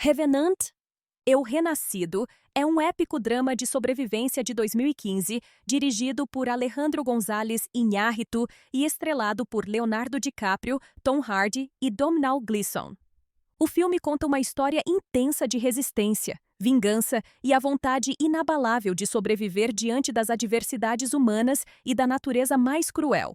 Revenant, Eu Renascido, é um épico drama de sobrevivência de 2015, dirigido por Alejandro González Iñárritu e estrelado por Leonardo DiCaprio, Tom Hardy e Domhnall Gleeson. O filme conta uma história intensa de resistência, vingança e a vontade inabalável de sobreviver diante das adversidades humanas e da natureza mais cruel.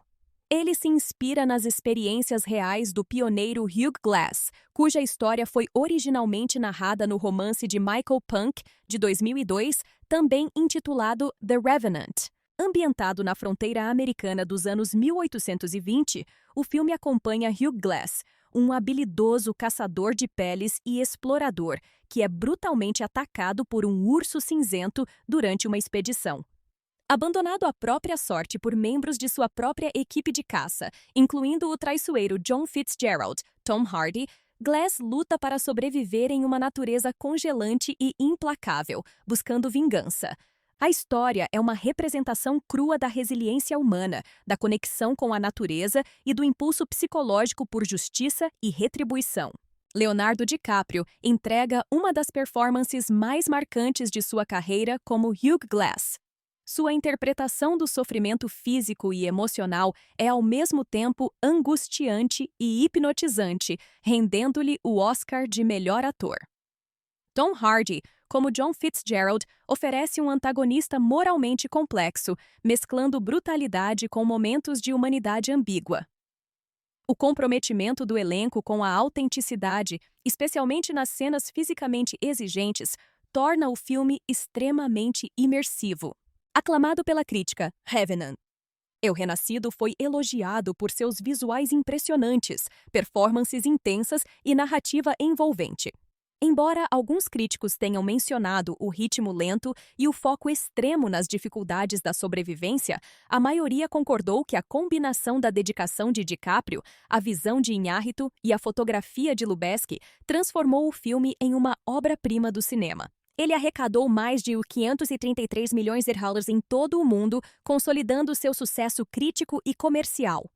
Ele se inspira nas experiências reais do pioneiro Hugh Glass, cuja história foi originalmente narrada no romance de Michael Punke, de 2002, também intitulado The Revenant. Ambientado na fronteira americana dos anos 1820, o filme acompanha Hugh Glass, um habilidoso caçador de peles e explorador, que é brutalmente atacado por um urso cinzento durante uma expedição. Abandonado à própria sorte por membros de sua própria equipe de caça, incluindo o traiçoeiro John Fitzgerald, Tom Hardy, Glass luta para sobreviver em uma natureza congelante e implacável, buscando vingança. A história é uma representação crua da resiliência humana, da conexão com a natureza e do impulso psicológico por justiça e retribuição. Leonardo DiCaprio entrega uma das performances mais marcantes de sua carreira como Hugh Glass. Sua interpretação do sofrimento físico e emocional é ao mesmo tempo angustiante e hipnotizante, rendendo-lhe o Oscar de melhor ator. Tom Hardy, como John Fitzgerald, oferece um antagonista moralmente complexo, mesclando brutalidade com momentos de humanidade ambígua. O comprometimento do elenco com a autenticidade, especialmente nas cenas fisicamente exigentes, torna o filme extremamente imersivo. Aclamado pela crítica, Revenant, Eu Renascido foi elogiado por seus visuais impressionantes, performances intensas e narrativa envolvente. Embora alguns críticos tenham mencionado o ritmo lento e o foco extremo nas dificuldades da sobrevivência, a maioria concordou que a combinação da dedicação de DiCaprio, a visão de Iñárritu e a fotografia de Lubezki transformou o filme em uma obra-prima do cinema. Ele arrecadou mais de $533 milhões em todo o mundo, consolidando seu sucesso crítico e comercial.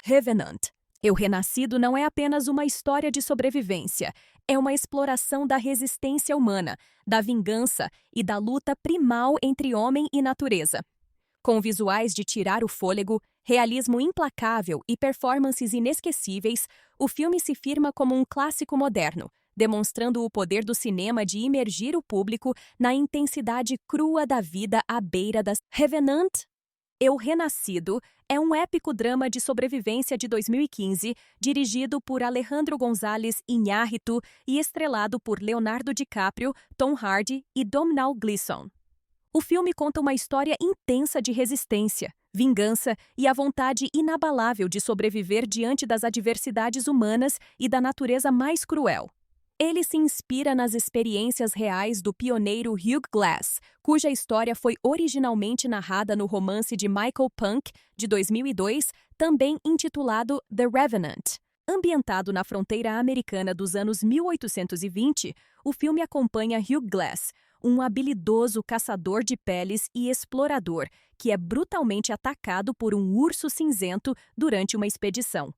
Revenant, Eu Renascido não é apenas uma história de sobrevivência, é uma exploração da resistência humana, da vingança e da luta primal entre homem e natureza. Com visuais de tirar o fôlego, realismo implacável e performances inesquecíveis, o filme se firma como um clássico moderno, demonstrando o poder do cinema de imergir o público na intensidade crua da vida à beira das... Revenant, Eu Renascido, é um épico drama de sobrevivência de 2015, dirigido por Alejandro González Iñárritu e estrelado por Leonardo DiCaprio, Tom Hardy e Domhnall Gleeson. O filme conta uma história intensa de resistência, vingança e a vontade inabalável de sobreviver diante das adversidades humanas e da natureza mais cruel. Ele se inspira nas experiências reais do pioneiro Hugh Glass, cuja história foi originalmente narrada no romance de Michael Punke, de 2002, também intitulado The Revenant. Ambientado na fronteira americana dos anos 1820, o filme acompanha Hugh Glass, um habilidoso caçador de peles e explorador, que é brutalmente atacado por um urso cinzento durante uma expedição.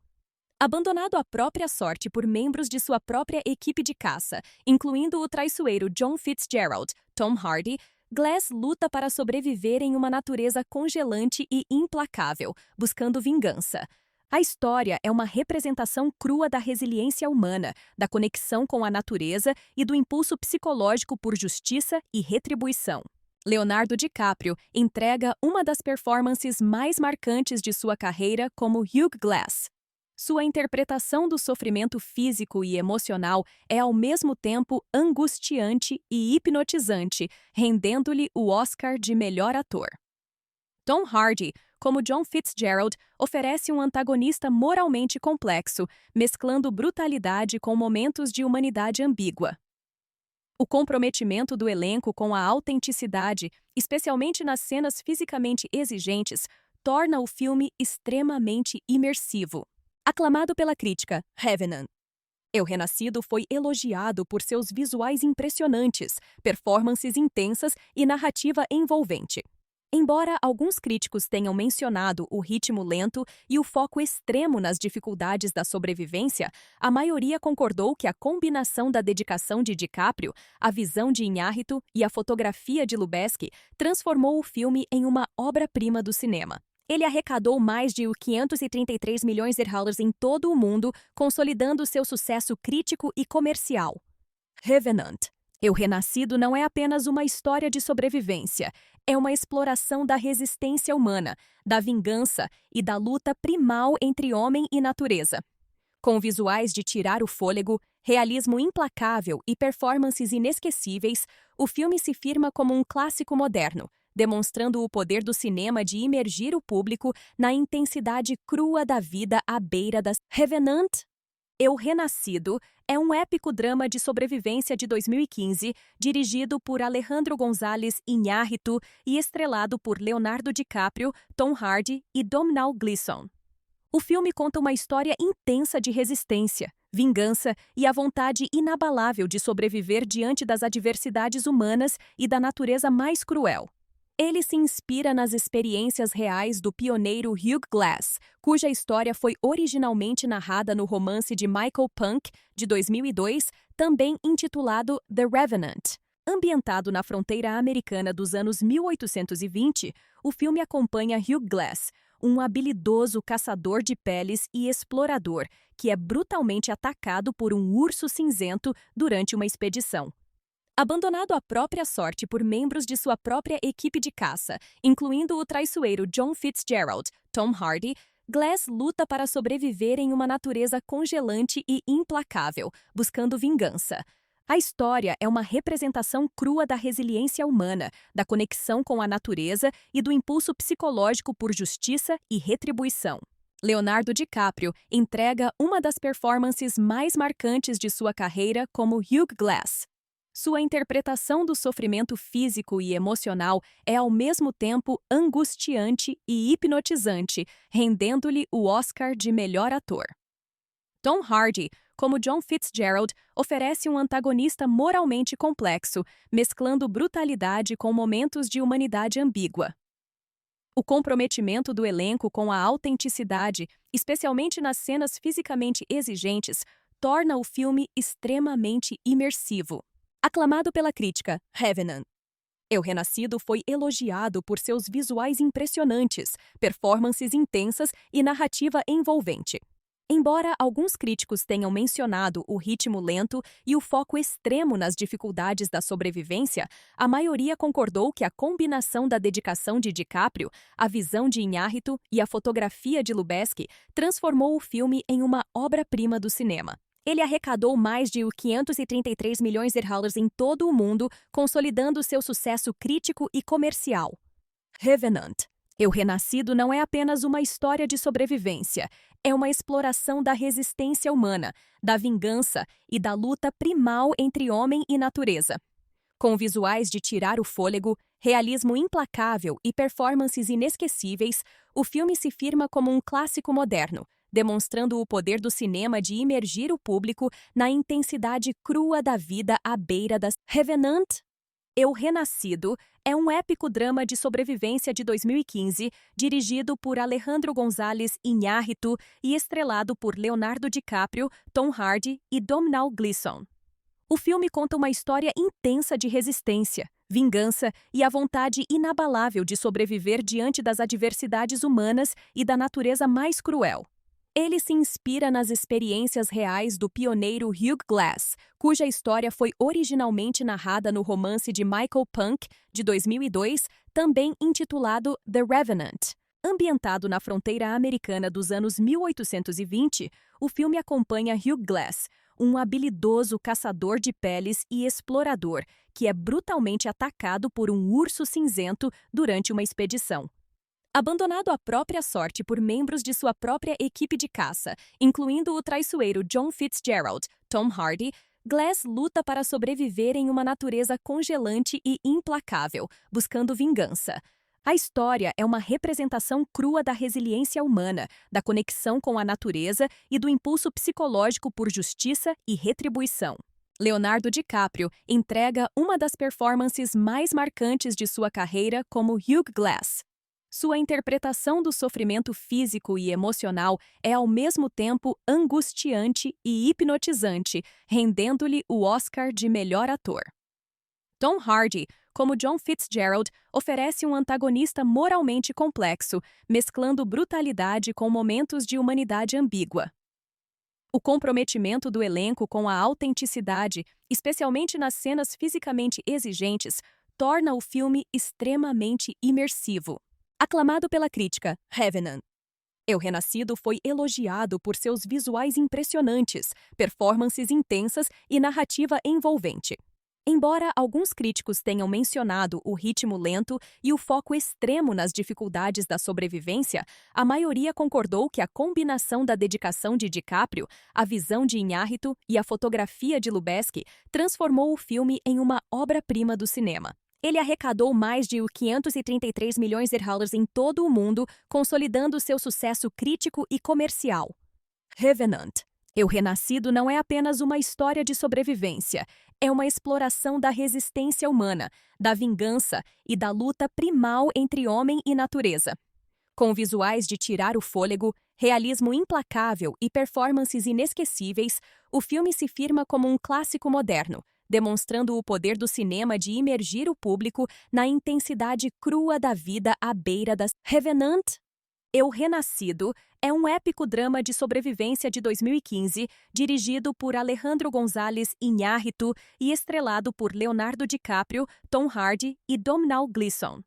Abandonado à própria sorte por membros de sua própria equipe de caça, incluindo o traiçoeiro John Fitzgerald, Tom Hardy, Glass luta para sobreviver em uma natureza congelante e implacável, buscando vingança. A história é uma representação crua da resiliência humana, da conexão com a natureza e do impulso psicológico por justiça e retribuição. Leonardo DiCaprio entrega uma das performances mais marcantes de sua carreira como Hugh Glass. Sua interpretação do sofrimento físico e emocional é ao mesmo tempo angustiante e hipnotizante, rendendo-lhe o Oscar de melhor ator. Tom Hardy, como John Fitzgerald, oferece um antagonista moralmente complexo, mesclando brutalidade com momentos de humanidade ambígua. O comprometimento do elenco com a autenticidade, especialmente nas cenas fisicamente exigentes, torna o filme extremamente imersivo. Aclamado pela crítica, Revenant, Eu Renascido foi elogiado por seus visuais impressionantes, performances intensas e narrativa envolvente. Embora alguns críticos tenham mencionado o ritmo lento e o foco extremo nas dificuldades da sobrevivência, a maioria concordou que a combinação da dedicação de DiCaprio, a visão de Iñárritu e a fotografia de Lubezki transformou o filme em uma obra-prima do cinema. Ele arrecadou mais de 533 milhões de dólares em todo o mundo, consolidando seu sucesso crítico e comercial. Revenant. O Renascido não é apenas uma história de sobrevivência, é uma exploração da resistência humana, da vingança e da luta primal entre homem e natureza. Com visuais de tirar o fôlego, realismo implacável e performances inesquecíveis, o filme se firma como um clássico moderno, demonstrando o poder do cinema de imergir o público na intensidade crua da vida à beira das... Revenant. O Renascido é um épico drama de sobrevivência de 2015, dirigido por Alejandro González Iñárritu e estrelado por Leonardo DiCaprio, Tom Hardy e Domhnall Gleeson. O filme conta uma história intensa de resistência, vingança e a vontade inabalável de sobreviver diante das adversidades humanas e da natureza mais cruel. Ele se inspira nas experiências reais do pioneiro Hugh Glass, cuja história foi originalmente narrada no romance de Michael Punke, de 2002, também intitulado The Revenant. Ambientado na fronteira americana dos anos 1820, o filme acompanha Hugh Glass, um habilidoso caçador de peles e explorador, que é brutalmente atacado por um urso cinzento durante uma expedição. Abandonado à própria sorte por membros de sua própria equipe de caça, incluindo o traiçoeiro John Fitzgerald, Tom Hardy, Glass luta para sobreviver em uma natureza congelante e implacável, buscando vingança. A história é uma representação crua da resiliência humana, da conexão com a natureza e do impulso psicológico por justiça e retribuição. Leonardo DiCaprio entrega uma das performances mais marcantes de sua carreira como Hugh Glass. Sua interpretação do sofrimento físico e emocional é ao mesmo tempo angustiante e hipnotizante, rendendo-lhe o Oscar de melhor ator. Tom Hardy, como John Fitzgerald, oferece um antagonista moralmente complexo, mesclando brutalidade com momentos de humanidade ambígua. O comprometimento do elenco com a autenticidade, especialmente nas cenas fisicamente exigentes, torna o filme extremamente imersivo. Aclamado pela crítica, Revenant. O Renascido foi elogiado por seus visuais impressionantes, performances intensas e narrativa envolvente. Embora alguns críticos tenham mencionado o ritmo lento e o foco extremo nas dificuldades da sobrevivência, a maioria concordou que a combinação da dedicação de DiCaprio, a visão de Iñárritu e a fotografia de Lubezki transformou o filme em uma obra-prima do cinema. Ele arrecadou mais de 533 milhões de dólares em todo o mundo, consolidando seu sucesso crítico e comercial. Revenant. O Renascido não é apenas uma história de sobrevivência, é uma exploração da resistência humana, da vingança e da luta primal entre homem e natureza. Com visuais de tirar o fôlego, realismo implacável e performances inesquecíveis, o filme se firma como um clássico moderno, demonstrando o poder do cinema de imergir o público na intensidade crua da vida à beira das... Revenant. O Renascido é um épico drama de sobrevivência de 2015, dirigido por Alejandro González Iñárritu e estrelado por Leonardo DiCaprio, Tom Hardy e Domhnall Gleeson. O filme conta uma história intensa de resistência, vingança e a vontade inabalável de sobreviver diante das adversidades humanas e da natureza mais cruel. Ele se inspira nas experiências reais do pioneiro Hugh Glass, cuja história foi originalmente narrada no romance de Michael Punke, de 2002, também intitulado The Revenant. Ambientado na fronteira americana dos anos 1820, o filme acompanha Hugh Glass, um habilidoso caçador de peles e explorador, que é brutalmente atacado por um urso cinzento durante uma expedição. Abandonado à própria sorte por membros de sua própria equipe de caça, incluindo o traiçoeiro John Fitzgerald, Tom Hardy, Glass luta para sobreviver em uma natureza congelante e implacável, buscando vingança. A história é uma representação crua da resiliência humana, da conexão com a natureza e do impulso psicológico por justiça e retribuição. Leonardo DiCaprio entrega uma das performances mais marcantes de sua carreira como Hugh Glass. Sua interpretação do sofrimento físico e emocional é ao mesmo tempo angustiante e hipnotizante, rendendo-lhe o Oscar de melhor ator. Tom Hardy, como John Fitzgerald, oferece um antagonista moralmente complexo, mesclando brutalidade com momentos de humanidade ambígua. O comprometimento do elenco com a autenticidade, especialmente nas cenas fisicamente exigentes, torna o filme extremamente imersivo. Aclamado pela crítica, Revenant. Eu Renascido foi elogiado por seus visuais impressionantes, performances intensas e narrativa envolvente. Embora alguns críticos tenham mencionado o ritmo lento e o foco extremo nas dificuldades da sobrevivência, a maioria concordou que a combinação da dedicação de DiCaprio, a visão de Iñárritu e a fotografia de Lubezki transformou o filme em uma obra-prima do cinema. Ele arrecadou mais de 533 milhões de dólares em todo o mundo, consolidando seu sucesso crítico e comercial. Revenant. Eu Renascido não é apenas uma história de sobrevivência, é uma exploração da resistência humana, da vingança e da luta primal entre homem e natureza. Com visuais de tirar o fôlego, realismo implacável e performances inesquecíveis, o filme se firma como um clássico moderno, demonstrando o poder do cinema de imergir o público na intensidade crua da vida à beira das... Revenant. Eu Renascido é um épico drama de sobrevivência de 2015, dirigido por Alejandro González Iñárritu e estrelado por Leonardo DiCaprio, Tom Hardy e Domhnall Gleeson.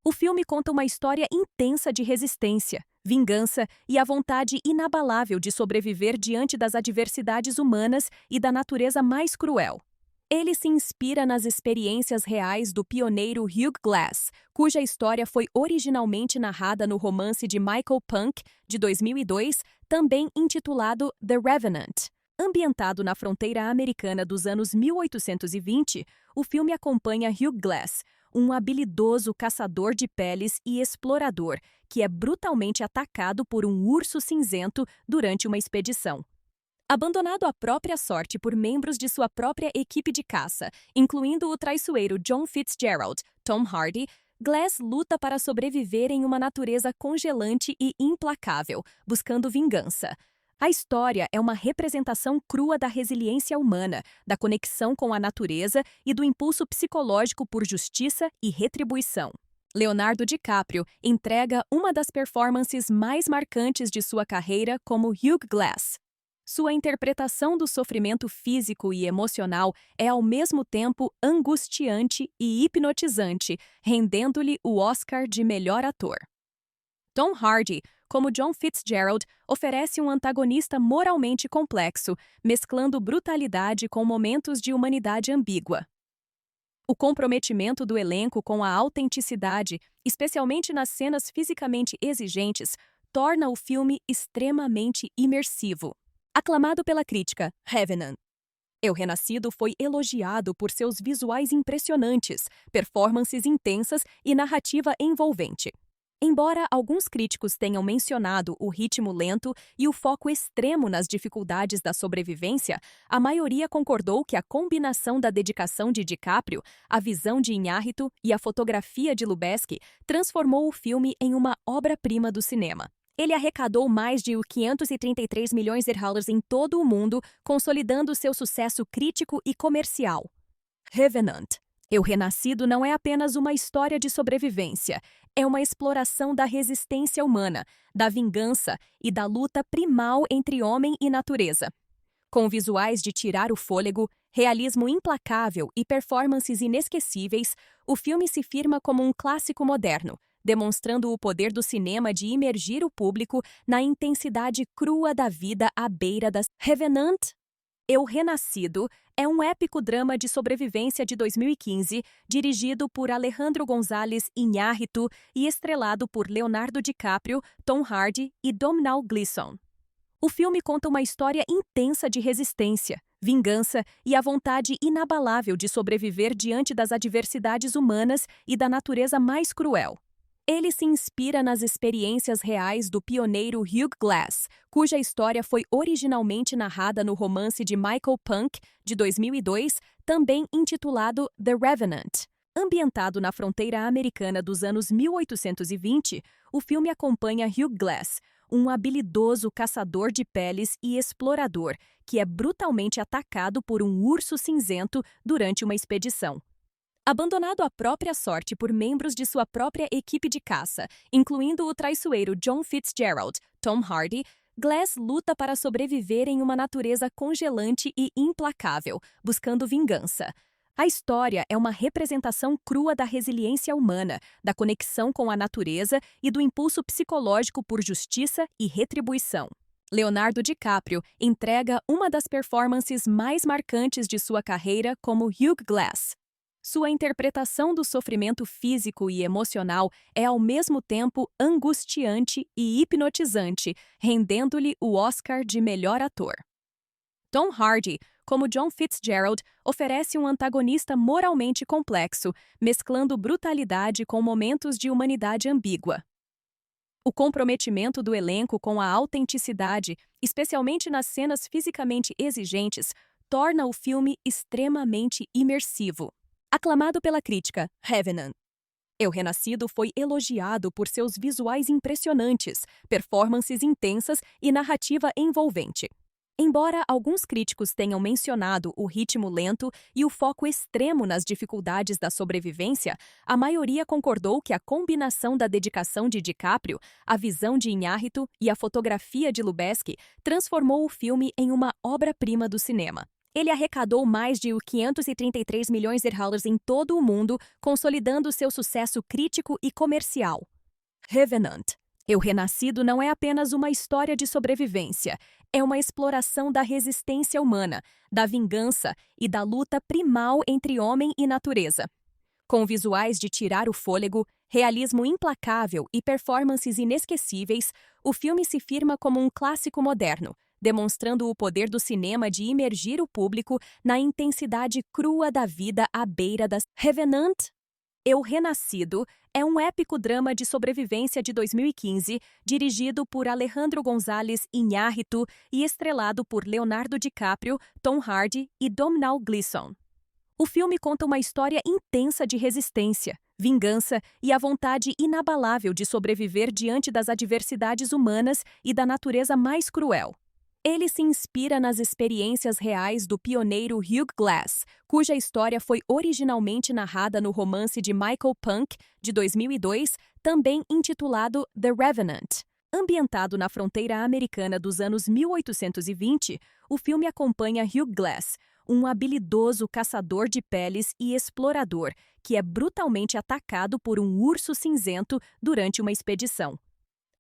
O filme conta uma história intensa de resistência, vingança e a vontade inabalável de sobreviver diante das adversidades humanas e da natureza mais cruel. Ele se inspira nas experiências reais do pioneiro Hugh Glass, cuja história foi originalmente narrada no romance de Michael Punke, de 2002, também intitulado The Revenant. Ambientado na fronteira americana dos anos 1820, o filme acompanha Hugh Glass, um habilidoso caçador de peles e explorador, que é brutalmente atacado por um urso cinzento durante uma expedição. Abandonado à própria sorte por membros de sua própria equipe de caça, incluindo o traiçoeiro John Fitzgerald, Tom Hardy, Glass luta para sobreviver em uma natureza congelante e implacável, buscando vingança. A história é uma representação crua da resiliência humana, da conexão com a natureza e do impulso psicológico por justiça e retribuição. Leonardo DiCaprio entrega uma das performances mais marcantes de sua carreira como Hugh Glass. Sua interpretação do sofrimento físico e emocional é ao mesmo tempo angustiante e hipnotizante, rendendo-lhe o Oscar de melhor ator. Tom Hardy, como John Fitzgerald, oferece um antagonista moralmente complexo, mesclando brutalidade com momentos de humanidade ambígua. O comprometimento do elenco com a autenticidade, especialmente nas cenas fisicamente exigentes, torna o filme extremamente imersivo. Aclamado pela crítica, Revenant. Eu Renascido foi elogiado por seus visuais impressionantes, performances intensas e narrativa envolvente. Embora alguns críticos tenham mencionado o ritmo lento e o foco extremo nas dificuldades da sobrevivência, a maioria concordou que a combinação da dedicação de DiCaprio, a visão de Iñárritu e a fotografia de Lubezki transformou o filme em uma obra-prima do cinema. Ele arrecadou mais de 533 milhões de dólares em todo o mundo, consolidando seu sucesso crítico e comercial. Revenant. Eu Renascido não é apenas uma história de sobrevivência, é uma exploração da resistência humana, da vingança e da luta primal entre homem e natureza. Com visuais de tirar o fôlego, realismo implacável e performances inesquecíveis, o filme se firma como um clássico moderno, demonstrando o poder do cinema de imergir o público na intensidade crua da vida à beira das... Revenant. Eu Renascido é um épico drama de sobrevivência de 2015, dirigido por Alejandro González Iñárritu e estrelado por Leonardo DiCaprio, Tom Hardy e Domhnall Gleeson. O filme conta uma história intensa de resistência, vingança e a vontade inabalável de sobreviver diante das adversidades humanas e da natureza mais cruel. Ele se inspira nas experiências reais do pioneiro Hugh Glass, cuja história foi originalmente narrada no romance de Michael Punk, de 2002, também intitulado The Revenant. Ambientado na fronteira americana dos anos 1820, o filme acompanha Hugh Glass, um habilidoso caçador de peles e explorador, que é brutalmente atacado por um urso cinzento durante uma expedição. Abandonado à própria sorte por membros de sua própria equipe de caça, incluindo o traiçoeiro John Fitzgerald, Tom Hardy, Glass luta para sobreviver em uma natureza congelante e implacável, buscando vingança. A história é uma representação crua da resiliência humana, da conexão com a natureza e do impulso psicológico por justiça e retribuição. Leonardo DiCaprio entrega uma das performances mais marcantes de sua carreira como Hugh Glass. Sua interpretação do sofrimento físico e emocional é ao mesmo tempo angustiante e hipnotizante, rendendo-lhe o Oscar de melhor ator. Tom Hardy, como John Fitzgerald, oferece um antagonista moralmente complexo, mesclando brutalidade com momentos de humanidade ambígua. O comprometimento do elenco com a autenticidade, especialmente nas cenas fisicamente exigentes, torna o filme extremamente imersivo. Aclamado pela crítica, Revenant. Eu Renascido foi elogiado por seus visuais impressionantes, performances intensas e narrativa envolvente. Embora alguns críticos tenham mencionado o ritmo lento e o foco extremo nas dificuldades da sobrevivência, a maioria concordou que a combinação da dedicação de DiCaprio, a visão de Iñárritu e a fotografia de Lubezki transformou o filme em uma obra-prima do cinema. Ele arrecadou mais de 533 milhões de dólares em todo o mundo, consolidando seu sucesso crítico e comercial. Revenant. Eu Renascido não é apenas uma história de sobrevivência, é uma exploração da resistência humana, da vingança e da luta primal entre homem e natureza. Com visuais de tirar o fôlego, realismo implacável e performances inesquecíveis, o filme se firma como um clássico moderno, demonstrando o poder do cinema de imergir o público na intensidade crua da vida à beira das... Revenant. Eu Renascido é um épico drama de sobrevivência de 2015, dirigido por Alejandro González Iñárritu e estrelado por Leonardo DiCaprio, Tom Hardy e Domhnall Gleeson. O filme conta uma história intensa de resistência, vingança e a vontade inabalável de sobreviver diante das adversidades humanas e da natureza mais cruel. Ele se inspira nas experiências reais do pioneiro Hugh Glass, cuja história foi originalmente narrada no romance de Michael Punk, de 2002, também intitulado The Revenant. Ambientado na fronteira americana dos anos 1820, o filme acompanha Hugh Glass, um habilidoso caçador de peles e explorador, que é brutalmente atacado por um urso cinzento durante uma expedição.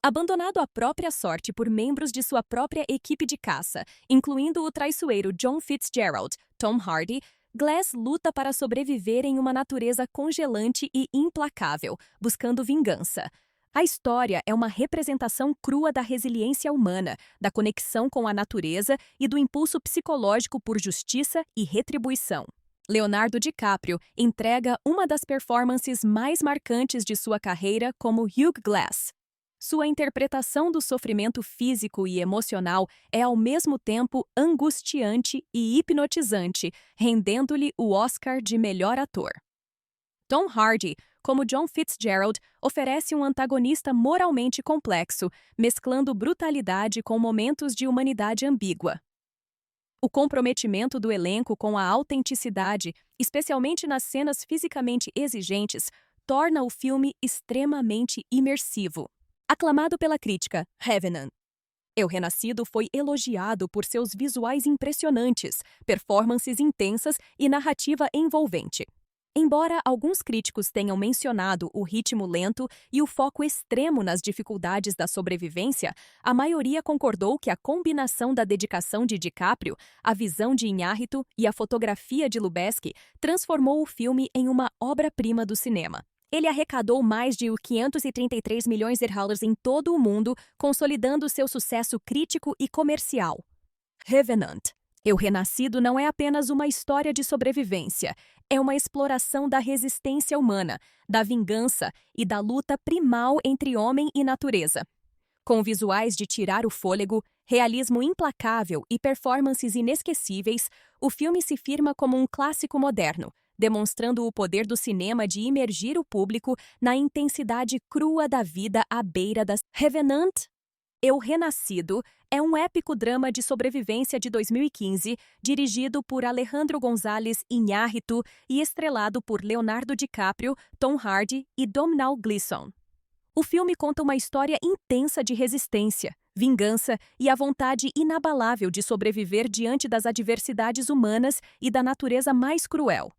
Abandonado à própria sorte por membros de sua própria equipe de caça, incluindo o traiçoeiro John Fitzgerald, Tom Hardy, Glass luta para sobreviver em uma natureza congelante e implacável, buscando vingança. A história é uma representação crua da resiliência humana, da conexão com a natureza e do impulso psicológico por justiça e retribuição. Leonardo DiCaprio entrega uma das performances mais marcantes de sua carreira como Hugh Glass. Sua interpretação do sofrimento físico e emocional é ao mesmo tempo angustiante e hipnotizante, rendendo-lhe o Oscar de melhor ator. Tom Hardy, como John Fitzgerald, oferece um antagonista moralmente complexo, mesclando brutalidade com momentos de humanidade ambígua. O comprometimento do elenco com a autenticidade, especialmente nas cenas fisicamente exigentes, torna o filme extremamente imersivo. Aclamado pela crítica, Revenant. Eu Renascido foi elogiado por seus visuais impressionantes, performances intensas e narrativa envolvente. Embora alguns críticos tenham mencionado o ritmo lento e o foco extremo nas dificuldades da sobrevivência, a maioria concordou que a combinação da dedicação de DiCaprio, a visão de Iñárritu e a fotografia de Lubezki transformou o filme em uma obra-prima do cinema. Ele arrecadou mais de 533 milhões de dólares em todo o mundo, consolidando seu sucesso crítico e comercial. Revenant. Eu Renascido não é apenas uma história de sobrevivência, é uma exploração da resistência humana, da vingança e da luta primal entre homem e natureza. Com visuais de tirar o fôlego, realismo implacável e performances inesquecíveis, o filme se firma como um clássico moderno, demonstrando o poder do cinema de imergir o público na intensidade crua da vida à beira das... Revenant? Eu Renascido é um épico drama de sobrevivência de 2015, dirigido por Alejandro González Iñárritu e estrelado por Leonardo DiCaprio, Tom Hardy e Domhnall Gleeson. O filme conta uma história intensa de resistência, vingança e a vontade inabalável de sobreviver diante das adversidades humanas e da natureza mais cruel.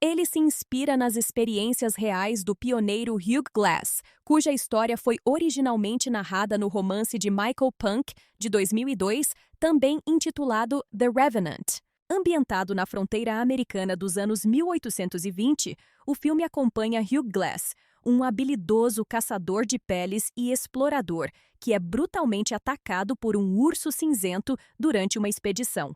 Ele se inspira nas experiências reais do pioneiro Hugh Glass, cuja história foi originalmente narrada no romance de Michael Punke, de 2002, também intitulado The Revenant. Ambientado na fronteira americana dos anos 1820, o filme acompanha Hugh Glass, um habilidoso caçador de peles e explorador que é brutalmente atacado por um urso cinzento durante uma expedição.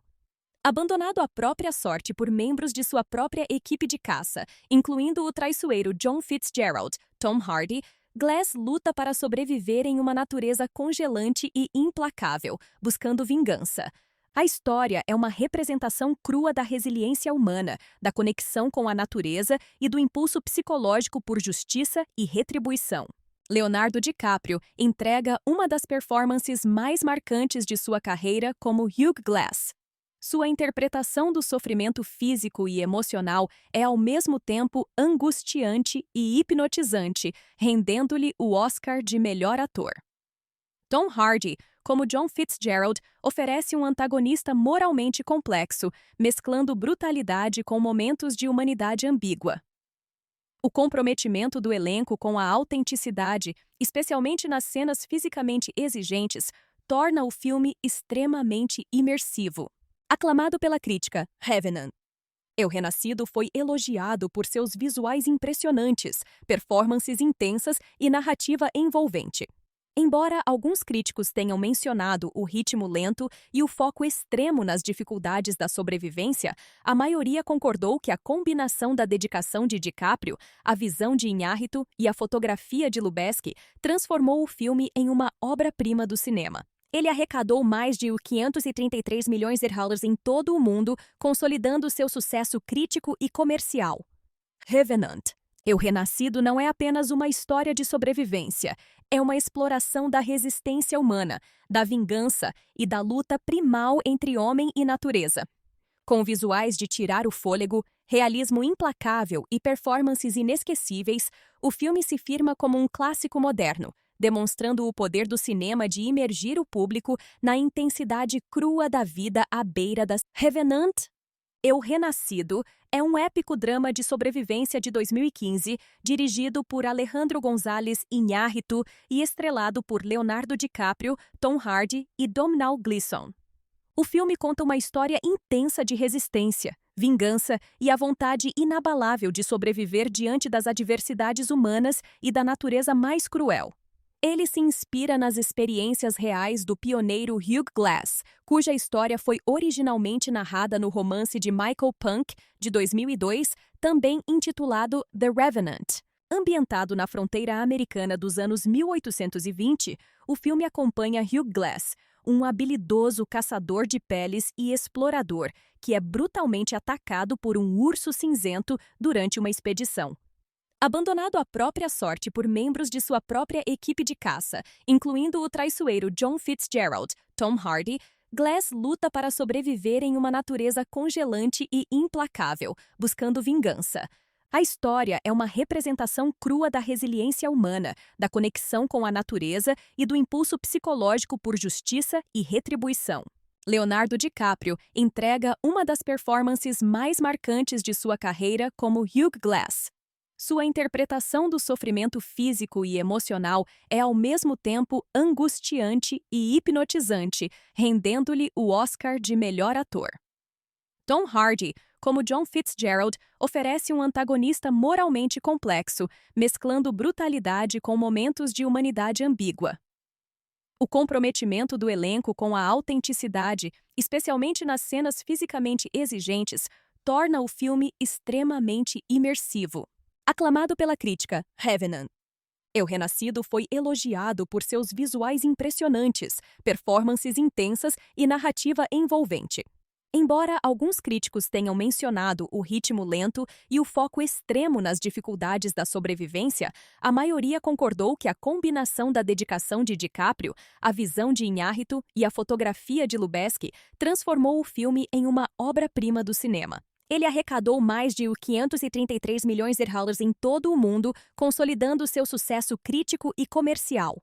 Abandonado à própria sorte por membros de sua própria equipe de caça, incluindo o traiçoeiro John Fitzgerald, Tom Hardy, Glass luta para sobreviver em uma natureza congelante e implacável, buscando vingança. A história é uma representação crua da resiliência humana, da conexão com a natureza e do impulso psicológico por justiça e retribuição. Leonardo DiCaprio entrega uma das performances mais marcantes de sua carreira como Hugh Glass. Sua interpretação do sofrimento físico e emocional é ao mesmo tempo angustiante e hipnotizante, rendendo-lhe o Oscar de melhor ator. Tom Hardy, como John Fitzgerald, oferece um antagonista moralmente complexo, mesclando brutalidade com momentos de humanidade ambígua. O comprometimento do elenco com a autenticidade, especialmente nas cenas fisicamente exigentes, torna o filme extremamente imersivo. Aclamado pela crítica, Revenant. Eu Renascido foi elogiado por seus visuais impressionantes, performances intensas e narrativa envolvente. Embora alguns críticos tenham mencionado o ritmo lento e o foco extremo nas dificuldades da sobrevivência, a maioria concordou que a combinação da dedicação de DiCaprio, a visão de Iñárritu e a fotografia de Lubezki transformou o filme em uma obra-prima do cinema. Ele arrecadou mais de 533 milhões de dólares em todo o mundo, consolidando seu sucesso crítico e comercial. Revenant. Eu Renascido não é apenas uma história de sobrevivência, é uma exploração da resistência humana, da vingança e da luta primal entre homem e natureza. Com visuais de tirar o fôlego, realismo implacável e performances inesquecíveis, o filme se firma como um clássico moderno, demonstrando o poder do cinema de imergir o público na intensidade crua da vida à beira das... Revenant? Eu Renascido é um épico drama de sobrevivência de 2015, dirigido por Alejandro González Iñárritu e estrelado por Leonardo DiCaprio, Tom Hardy e Domhnall Gleeson. O filme conta uma história intensa de resistência, vingança e a vontade inabalável de sobreviver diante das adversidades humanas e da natureza mais cruel. Ele se inspira nas experiências reais do pioneiro Hugh Glass, cuja história foi originalmente narrada no romance de Michael Punke, de 2002, também intitulado The Revenant. Ambientado na fronteira americana dos anos 1820, o filme acompanha Hugh Glass, um habilidoso caçador de peles e explorador que é brutalmente atacado por um urso cinzento durante uma expedição. Abandonado à própria sorte por membros de sua própria equipe de caça, incluindo o traiçoeiro John Fitzgerald, Tom Hardy, Glass luta para sobreviver em uma natureza congelante e implacável, buscando vingança. A história é uma representação crua da resiliência humana, da conexão com a natureza e do impulso psicológico por justiça e retribuição. Leonardo DiCaprio entrega uma das performances mais marcantes de sua carreira como Hugh Glass. Sua interpretação do sofrimento físico e emocional é ao mesmo tempo angustiante e hipnotizante, rendendo-lhe o Oscar de melhor ator. Tom Hardy, como John Fitzgerald, oferece um antagonista moralmente complexo, mesclando brutalidade com momentos de humanidade ambígua. O comprometimento do elenco com a autenticidade, especialmente nas cenas fisicamente exigentes, torna o filme extremamente imersivo. Aclamado pela crítica, Revenant. Eu Renascido foi elogiado por seus visuais impressionantes, performances intensas e narrativa envolvente. Embora alguns críticos tenham mencionado o ritmo lento e o foco extremo nas dificuldades da sobrevivência, a maioria concordou que a combinação da dedicação de DiCaprio, a visão de Iñárritu e a fotografia de Lubezki transformou o filme em uma obra-prima do cinema. Ele arrecadou mais de 533 milhões de dólares em todo o mundo, consolidando seu sucesso crítico e comercial.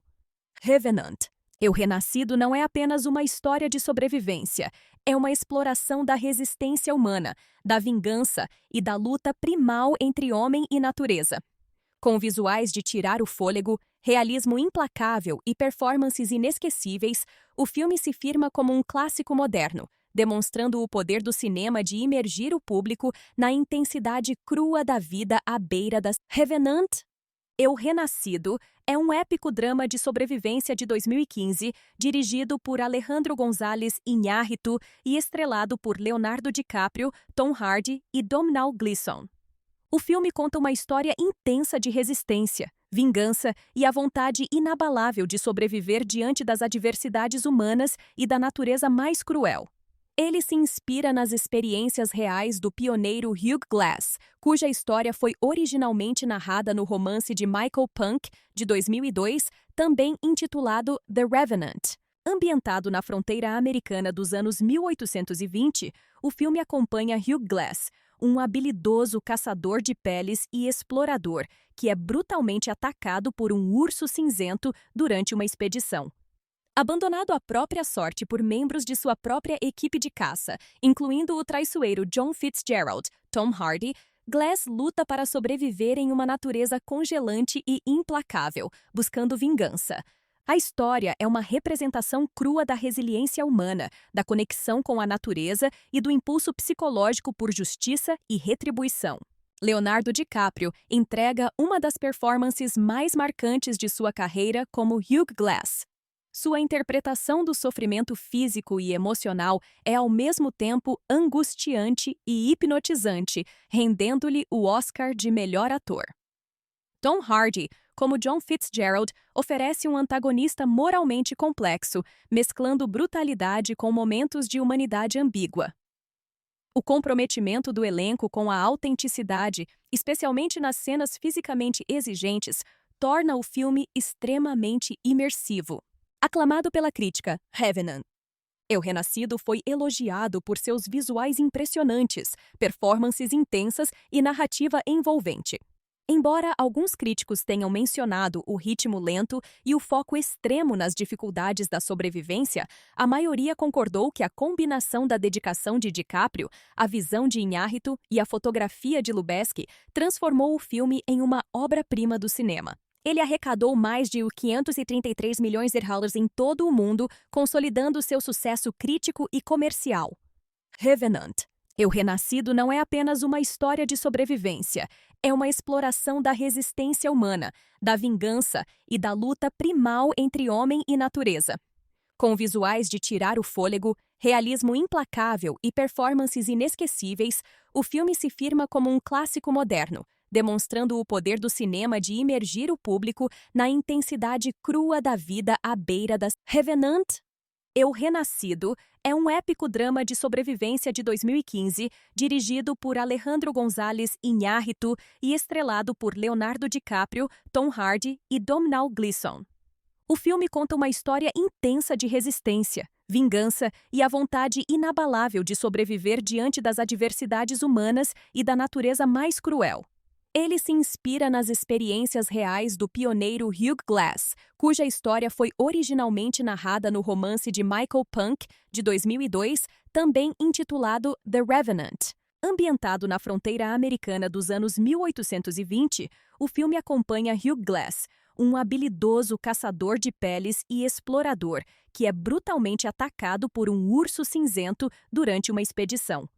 Revenant. Eu Renascido não é apenas uma história de sobrevivência, é uma exploração da resistência humana, da vingança e da luta primal entre homem e natureza. Com visuais de tirar o fôlego, realismo implacável e performances inesquecíveis, o filme se firma como um clássico moderno, demonstrando o poder do cinema de imergir o público na intensidade crua da vida à beira das... Revenant. Eu Renascido é um épico drama de sobrevivência de 2015, dirigido por Alejandro González Iñárritu e estrelado por Leonardo DiCaprio, Tom Hardy e Domhnall Gleeson. O filme conta uma história intensa de resistência, vingança e a vontade inabalável de sobreviver diante das adversidades humanas e da natureza mais cruel. Ele se inspira nas experiências reais do pioneiro Hugh Glass, cuja história foi originalmente narrada no romance de Michael Punke, de 2002, também intitulado The Revenant. Ambientado na fronteira americana dos anos 1820, o filme acompanha Hugh Glass, um habilidoso caçador de peles e explorador, que é brutalmente atacado por um urso cinzento durante uma expedição. Abandonado à própria sorte por membros de sua própria equipe de caça, incluindo o traiçoeiro John Fitzgerald, Tom Hardy, Glass luta para sobreviver em uma natureza congelante e implacável, buscando vingança. A história é uma representação crua da resiliência humana, da conexão com a natureza e do impulso psicológico por justiça e retribuição. Leonardo DiCaprio entrega uma das performances mais marcantes de sua carreira como Hugh Glass. Sua interpretação do sofrimento físico e emocional é ao mesmo tempo angustiante e hipnotizante, rendendo-lhe o Oscar de melhor ator. Tom Hardy, como John Fitzgerald, oferece um antagonista moralmente complexo, mesclando brutalidade com momentos de humanidade ambígua. O comprometimento do elenco com a autenticidade, especialmente nas cenas fisicamente exigentes, torna o filme extremamente imersivo. Aclamado pela crítica, Revenant. Eu Renascido foi elogiado por seus visuais impressionantes, performances intensas e narrativa envolvente. Embora alguns críticos tenham mencionado o ritmo lento e o foco extremo nas dificuldades da sobrevivência, a maioria concordou que a combinação da dedicação de DiCaprio, a visão de Iñárritu e a fotografia de Lubezki transformou o filme em uma obra-prima do cinema. Ele arrecadou mais de 533 milhões de dólares em todo o mundo, consolidando seu sucesso crítico e comercial. Revenant. Eu Renascido não é apenas uma história de sobrevivência, é uma exploração da resistência humana, da vingança e da luta primal entre homem e natureza. Com visuais de tirar o fôlego, realismo implacável e performances inesquecíveis, o filme se firma como um clássico moderno, demonstrando o poder do cinema de imergir o público na intensidade crua da vida à beira das... Revenant. Eu Renascido é um épico drama de sobrevivência de 2015, dirigido por Alejandro González Iñárritu e estrelado por Leonardo DiCaprio, Tom Hardy e Domhnall Gleeson. O filme conta uma história intensa de resistência, vingança e a vontade inabalável de sobreviver diante das adversidades humanas e da natureza mais cruel. Ele se inspira nas experiências reais do pioneiro Hugh Glass, cuja história foi originalmente narrada no romance de Michael Punke, de 2002, também intitulado The Revenant. Ambientado na fronteira americana dos anos 1820, o filme acompanha Hugh Glass, um habilidoso caçador de peles e explorador, que é brutalmente atacado por um urso cinzento durante uma expedição.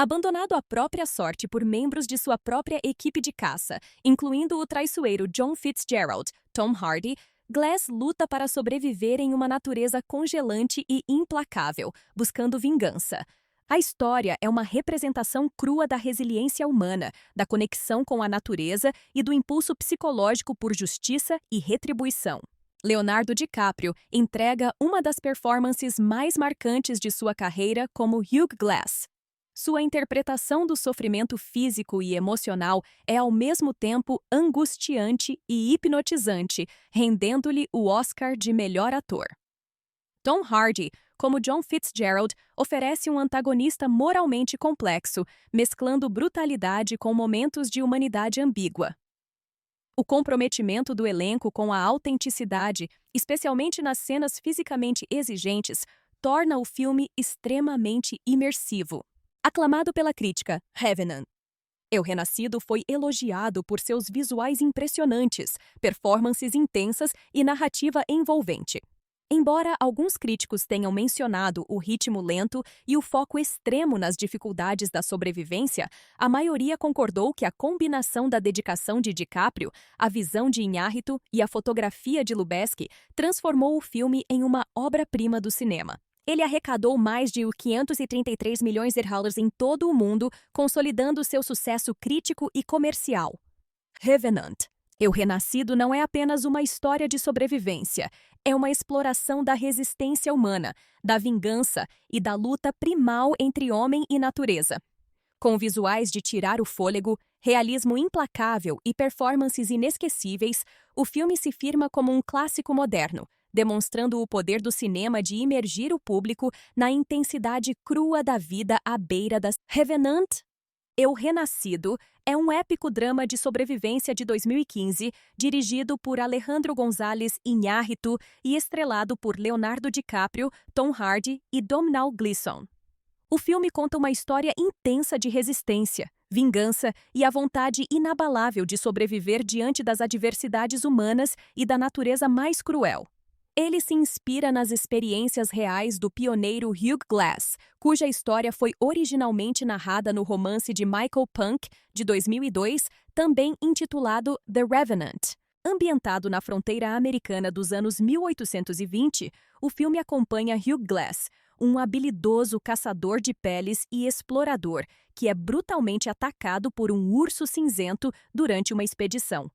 Abandonado à própria sorte por membros de sua própria equipe de caça, incluindo o traiçoeiro John Fitzgerald, Tom Hardy, Glass luta para sobreviver em uma natureza congelante e implacável, buscando vingança. A história é uma representação crua da resiliência humana, da conexão com a natureza e do impulso psicológico por justiça e retribuição. Leonardo DiCaprio entrega uma das performances mais marcantes de sua carreira como Hugh Glass. Sua interpretação do sofrimento físico e emocional é ao mesmo tempo angustiante e hipnotizante, rendendo-lhe o Oscar de melhor ator. Tom Hardy, como John Fitzgerald, oferece um antagonista moralmente complexo, mesclando brutalidade com momentos de humanidade ambígua. O comprometimento do elenco com a autenticidade, especialmente nas cenas fisicamente exigentes, torna o filme extremamente imersivo. Aclamado pela crítica, Revenant. Eu Renascido foi elogiado por seus visuais impressionantes, performances intensas e narrativa envolvente. Embora alguns críticos tenham mencionado o ritmo lento e o foco extremo nas dificuldades da sobrevivência, a maioria concordou que a combinação da dedicação de DiCaprio, a visão de Iñárritu e a fotografia de Lubezki transformou o filme em uma obra-prima do cinema. Ele arrecadou mais de US$ 533 milhões em todo o mundo, consolidando seu sucesso crítico e comercial. Revenant. Eu Renascido não é apenas uma história de sobrevivência, é uma exploração da resistência humana, da vingança e da luta primal entre homem e natureza. Com visuais de tirar o fôlego, realismo implacável e performances inesquecíveis, o filme se firma como um clássico moderno, demonstrando o poder do cinema de imergir o público na intensidade crua da vida à beira das... Revenant. Eu Renascido é um épico drama de sobrevivência de 2015, dirigido por Alejandro González Iñárritu e estrelado por Leonardo DiCaprio, Tom Hardy e Domhnall Gleeson. O filme conta uma história intensa de resistência, vingança e a vontade inabalável de sobreviver diante das adversidades humanas e da natureza mais cruel. Ele se inspira nas experiências reais do pioneiro Hugh Glass, cuja história foi originalmente narrada no romance de Michael Punke, de 2002, também intitulado The Revenant. Ambientado na fronteira americana dos anos 1820, o filme acompanha Hugh Glass, um habilidoso caçador de peles e explorador, que é brutalmente atacado por um urso cinzento durante uma expedição.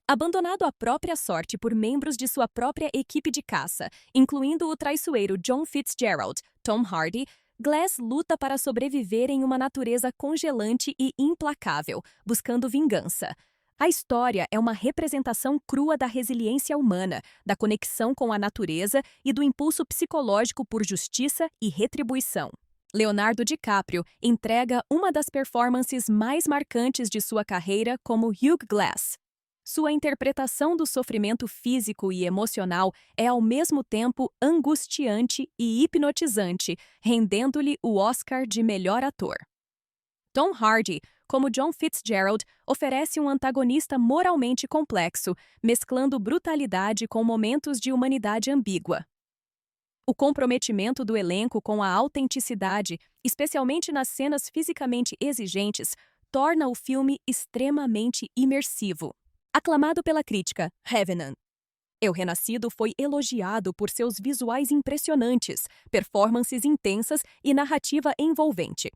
Abandonado à própria sorte por membros de sua própria equipe de caça, incluindo o traiçoeiro John Fitzgerald, Tom Hardy, Glass luta para sobreviver em uma natureza congelante e implacável, buscando vingança. A história é uma representação crua da resiliência humana, da conexão com a natureza e do impulso psicológico por justiça e retribuição. Leonardo DiCaprio entrega uma das performances mais marcantes de sua carreira como Hugh Glass. Sua interpretação do sofrimento físico e emocional é ao mesmo tempo angustiante e hipnotizante, rendendo-lhe o Oscar de melhor ator. Tom Hardy, como John Fitzgerald, oferece um antagonista moralmente complexo, mesclando brutalidade com momentos de humanidade ambígua. O comprometimento do elenco com a autenticidade, especialmente nas cenas fisicamente exigentes, torna o filme extremamente imersivo. Aclamado pela crítica, Revenant. Eu Renascido foi elogiado por seus visuais impressionantes, performances intensas e narrativa envolvente.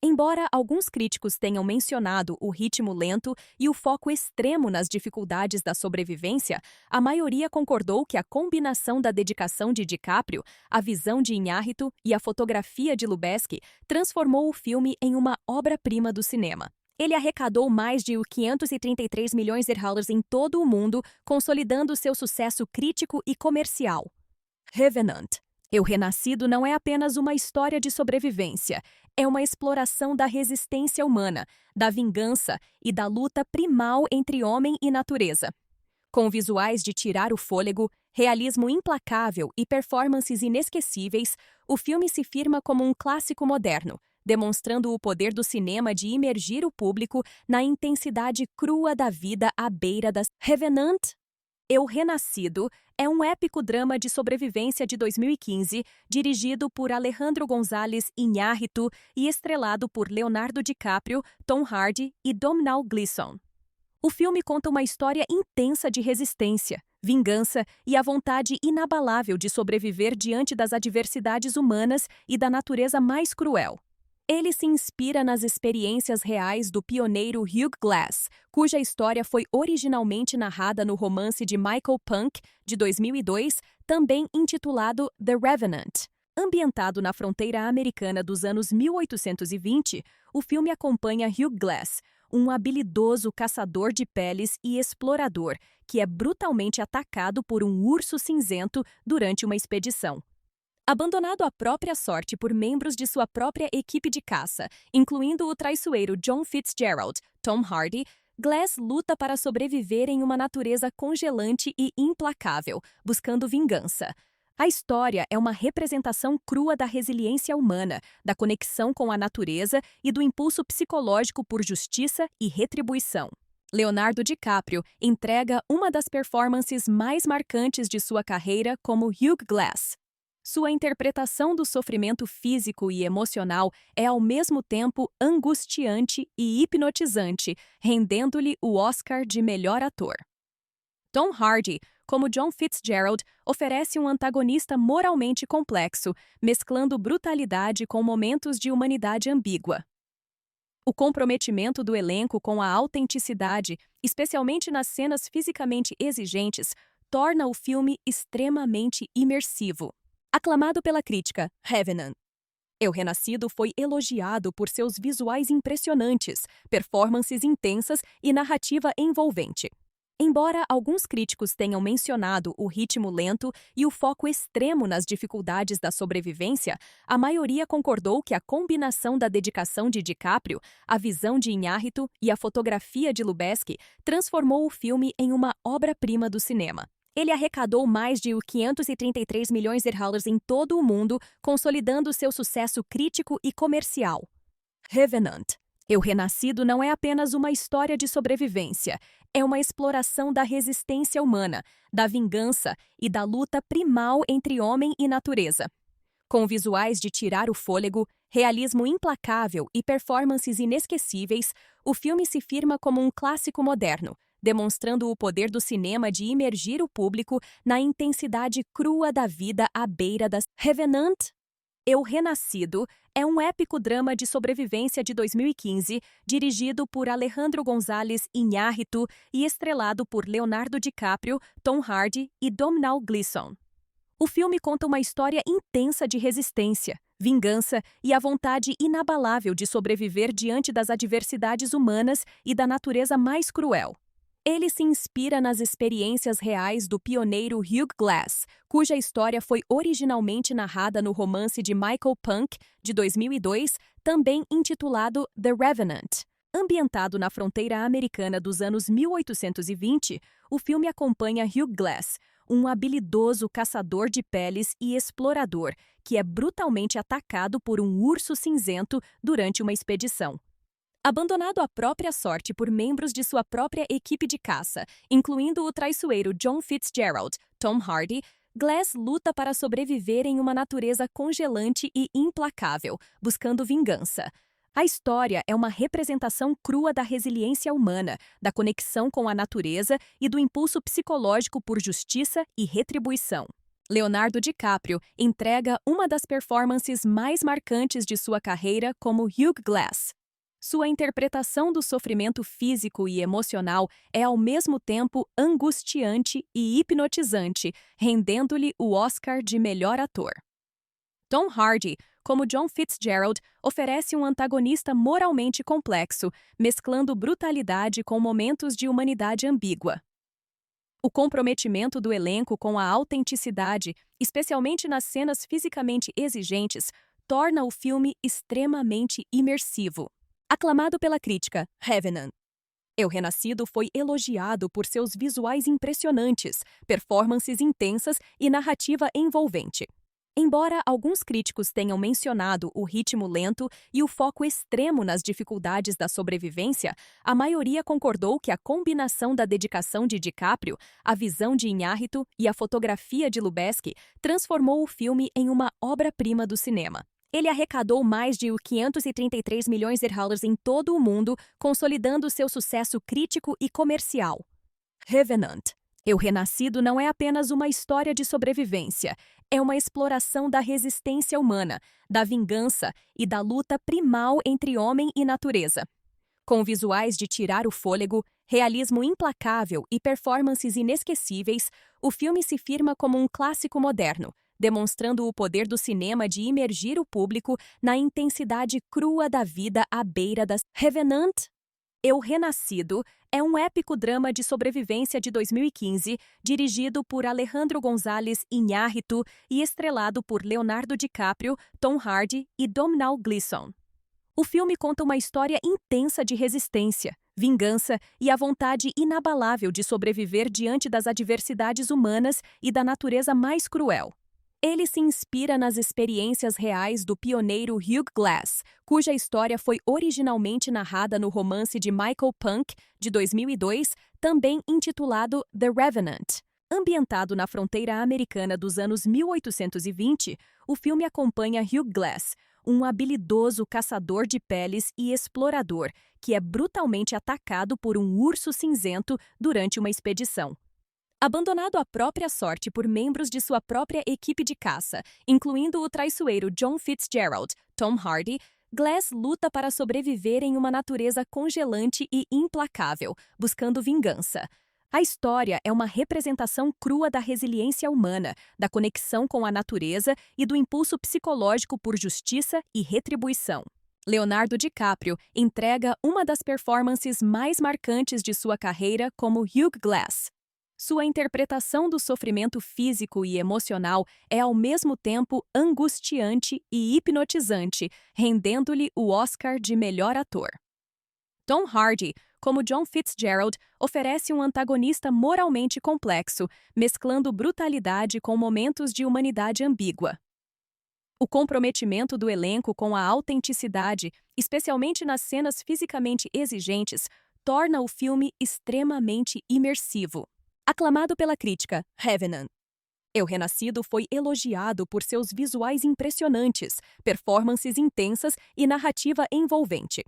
Embora alguns críticos tenham mencionado o ritmo lento e o foco extremo nas dificuldades da sobrevivência, a maioria concordou que a combinação da dedicação de DiCaprio, a visão de Iñárritu e a fotografia de Lubezki transformou o filme em uma obra-prima do cinema. Ele arrecadou mais de US$ 533 milhões em todo o mundo, consolidando seu sucesso crítico e comercial. Revenant. Eu Renascido não é apenas uma história de sobrevivência, é uma exploração da resistência humana, da vingança e da luta primal entre homem e natureza. Com visuais de tirar o fôlego, realismo implacável e performances inesquecíveis, o filme se firma como um clássico moderno, demonstrando o poder do cinema de imergir o público na intensidade crua da vida à beira das... Revenant. Eu Renascido é um épico drama de sobrevivência de 2015, dirigido por Alejandro González Iñárritu e estrelado por Leonardo DiCaprio, Tom Hardy e Domhnall Gleeson. O filme conta uma história intensa de resistência, vingança e a vontade inabalável de sobreviver diante das adversidades humanas e da natureza mais cruel. Ele se inspira nas experiências reais do pioneiro Hugh Glass, cuja história foi originalmente narrada no romance de Michael Punk, de 2002, também intitulado The Revenant. Ambientado na fronteira americana dos anos 1820, o filme acompanha Hugh Glass, um habilidoso caçador de peles e explorador, que é brutalmente atacado por um urso cinzento durante uma expedição. Abandonado à própria sorte por membros de sua própria equipe de caça, incluindo o traiçoeiro John Fitzgerald, Tom Hardy, Glass luta para sobreviver em uma natureza congelante e implacável, buscando vingança. A história é uma representação crua da resiliência humana, da conexão com a natureza e do impulso psicológico por justiça e retribuição. Leonardo DiCaprio entrega uma das performances mais marcantes de sua carreira como Hugh Glass. Sua interpretação do sofrimento físico e emocional é ao mesmo tempo angustiante e hipnotizante, rendendo-lhe o Oscar de melhor ator. Tom Hardy, como John Fitzgerald, oferece um antagonista moralmente complexo, mesclando brutalidade com momentos de humanidade ambígua. O comprometimento do elenco com a autenticidade, especialmente nas cenas fisicamente exigentes, torna o filme extremamente imersivo. Aclamado pela crítica, Revenant. Eu Renascido foi elogiado por seus visuais impressionantes, performances intensas e narrativa envolvente. Embora alguns críticos tenham mencionado o ritmo lento e o foco extremo nas dificuldades da sobrevivência, a maioria concordou que a combinação da dedicação de DiCaprio, a visão de Iñárritu e a fotografia de Lubezki transformou o filme em uma obra-prima do cinema. Ele arrecadou mais de $533 milhões em todo o mundo, consolidando seu sucesso crítico e comercial. Revenant. Eu Renascido não é apenas uma história de sobrevivência, é uma exploração da resistência humana, da vingança e da luta primal entre homem e natureza. Com visuais de tirar o fôlego, realismo implacável e performances inesquecíveis, o filme se firma como um clássico moderno, demonstrando o poder do cinema de imergir o público na intensidade crua da vida à beira das... Revenant. Eu Renascido é um épico drama de sobrevivência de 2015, dirigido por Alejandro González Iñárritu e estrelado por Leonardo DiCaprio, Tom Hardy e Domhnall Gleeson. O filme conta uma história intensa de resistência, vingança e a vontade inabalável de sobreviver diante das adversidades humanas e da natureza mais cruel. Ele se inspira nas experiências reais do pioneiro Hugh Glass, cuja história foi originalmente narrada no romance de Michael Punk, de 2002, também intitulado The Revenant. Ambientado na fronteira americana dos anos 1820, o filme acompanha Hugh Glass, um habilidoso caçador de peles e explorador, que é brutalmente atacado por um urso cinzento durante uma expedição. Abandonado à própria sorte por membros de sua própria equipe de caça, incluindo o traiçoeiro John Fitzgerald, Tom Hardy, Glass luta para sobreviver em uma natureza congelante e implacável, buscando vingança. A história é uma representação crua da resiliência humana, da conexão com a natureza e do impulso psicológico por justiça e retribuição. Leonardo DiCaprio entrega uma das performances mais marcantes de sua carreira como Hugh Glass. Sua interpretação do sofrimento físico e emocional é ao mesmo tempo angustiante e hipnotizante, rendendo-lhe o Oscar de melhor ator. Tom Hardy, como John Fitzgerald, oferece um antagonista moralmente complexo, mesclando brutalidade com momentos de humanidade ambígua. O comprometimento do elenco com a autenticidade, especialmente nas cenas fisicamente exigentes, torna o filme extremamente imersivo. Aclamado pela crítica, Revenant. Eu Renascido foi elogiado por seus visuais impressionantes, performances intensas e narrativa envolvente. Embora alguns críticos tenham mencionado o ritmo lento e o foco extremo nas dificuldades da sobrevivência, a maioria concordou que a combinação da dedicação de DiCaprio, a visão de Iñárritu e a fotografia de Lubezki transformou o filme em uma obra-prima do cinema. Ele arrecadou mais de $533 milhões em todo o mundo, consolidando seu sucesso crítico e comercial. Revenant. Eu Renascido não é apenas uma história de sobrevivência, é uma exploração da resistência humana, da vingança e da luta primal entre homem e natureza. Com visuais de tirar o fôlego, realismo implacável e performances inesquecíveis, o filme se firma como um clássico moderno, demonstrando o poder do cinema de imergir o público na intensidade crua da vida à beira das... Revenant? Eu Renascido é um épico drama de sobrevivência de 2015, dirigido por Alejandro González Iñárritu e estrelado por Leonardo DiCaprio, Tom Hardy e Domhnall Gleeson. O filme conta uma história intensa de resistência, vingança e a vontade inabalável de sobreviver diante das adversidades humanas e da natureza mais cruel. Ele se inspira nas experiências reais do pioneiro Hugh Glass, cuja história foi originalmente narrada no romance de Michael Punke, de 2002, também intitulado The Revenant. Ambientado na fronteira americana dos anos 1820, o filme acompanha Hugh Glass, um habilidoso caçador de peles e explorador que é brutalmente atacado por um urso cinzento durante uma expedição. Abandonado à própria sorte por membros de sua própria equipe de caça, incluindo o traiçoeiro John Fitzgerald, Tom Hardy, Glass luta para sobreviver em uma natureza congelante e implacável, buscando vingança. A história é uma representação crua da resiliência humana, da conexão com a natureza e do impulso psicológico por justiça e retribuição. Leonardo DiCaprio entrega uma das performances mais marcantes de sua carreira como Hugh Glass. Sua interpretação do sofrimento físico e emocional é ao mesmo tempo angustiante e hipnotizante, rendendo-lhe o Oscar de melhor ator. Tom Hardy, como John Fitzgerald, oferece um antagonista moralmente complexo, mesclando brutalidade com momentos de humanidade ambígua. O comprometimento do elenco com a autenticidade, especialmente nas cenas fisicamente exigentes, torna o filme extremamente imersivo. Aclamado pela crítica, Revenant. Eu Renascido foi elogiado por seus visuais impressionantes, performances intensas e narrativa envolvente.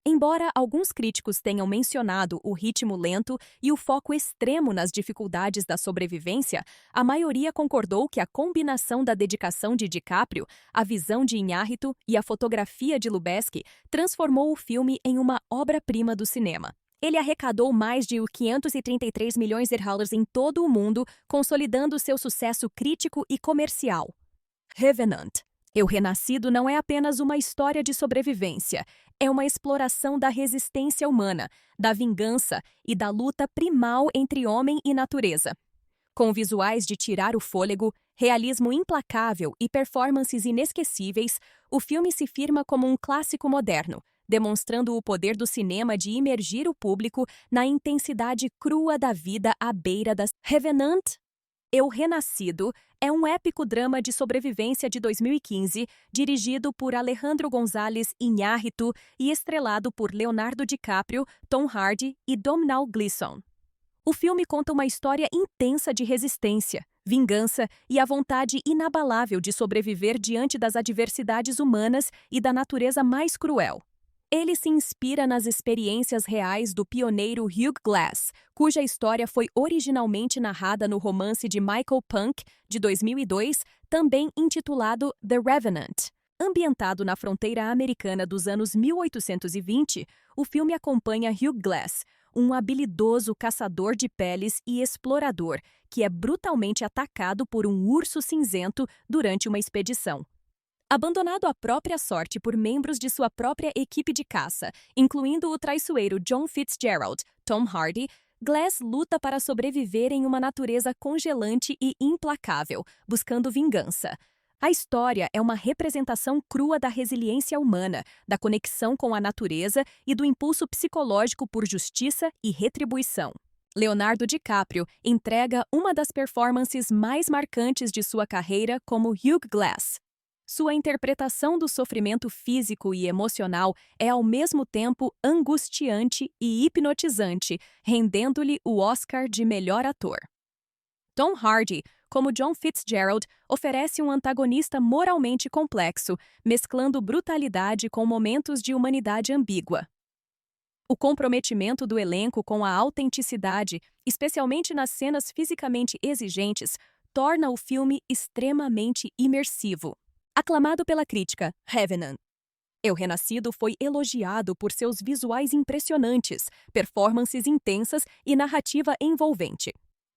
Embora alguns críticos tenham mencionado o ritmo lento e o foco extremo nas dificuldades da sobrevivência, a maioria concordou que a combinação da dedicação de DiCaprio, a visão de Iñárritu e a fotografia de Lubezki transformou o filme em uma obra-prima do cinema. Ele arrecadou mais de 533 milhões de dólares em todo o mundo, consolidando seu sucesso crítico e comercial. Revenant. Eu Renascido não é apenas uma história de sobrevivência, é uma exploração da resistência humana, da vingança e da luta primal entre homem e natureza. Com visuais de tirar o fôlego, realismo implacável e performances inesquecíveis, o filme se firma como um clássico moderno, demonstrando o poder do cinema de imergir o público na intensidade crua da vida à beira das... Revenant? Eu Renascido é um épico drama de sobrevivência de 2015, dirigido por Alejandro González Iñárritu e estrelado por Leonardo DiCaprio, Tom Hardy e Domhnall Gleeson. O filme conta uma história intensa de resistência, vingança e a vontade inabalável de sobreviver diante das adversidades humanas e da natureza mais cruel. Ele se inspira nas experiências reais do pioneiro Hugh Glass, cuja história foi originalmente narrada no romance de Michael Punke, de 2002, também intitulado The Revenant. Ambientado na fronteira americana dos anos 1820, o filme acompanha Hugh Glass, um habilidoso caçador de peles e explorador que é brutalmente atacado por um urso cinzento durante uma expedição. Abandonado à própria sorte por membros de sua própria equipe de caça, incluindo o traiçoeiro John Fitzgerald, Tom Hardy, Glass luta para sobreviver em uma natureza congelante e implacável, buscando vingança. A história é uma representação crua da resiliência humana, da conexão com a natureza e do impulso psicológico por justiça e retribuição. Leonardo DiCaprio entrega uma das performances mais marcantes de sua carreira como Hugh Glass. Sua interpretação do sofrimento físico e emocional é ao mesmo tempo angustiante e hipnotizante, rendendo-lhe o Oscar de melhor ator. Tom Hardy, como John Fitzgerald, oferece um antagonista moralmente complexo, mesclando brutalidade com momentos de humanidade ambígua. O comprometimento do elenco com a autenticidade, especialmente nas cenas fisicamente exigentes, torna o filme extremamente imersivo. Aclamado pela crítica, Revenant. Eu Renascido foi elogiado por seus visuais impressionantes, performances intensas e narrativa envolvente.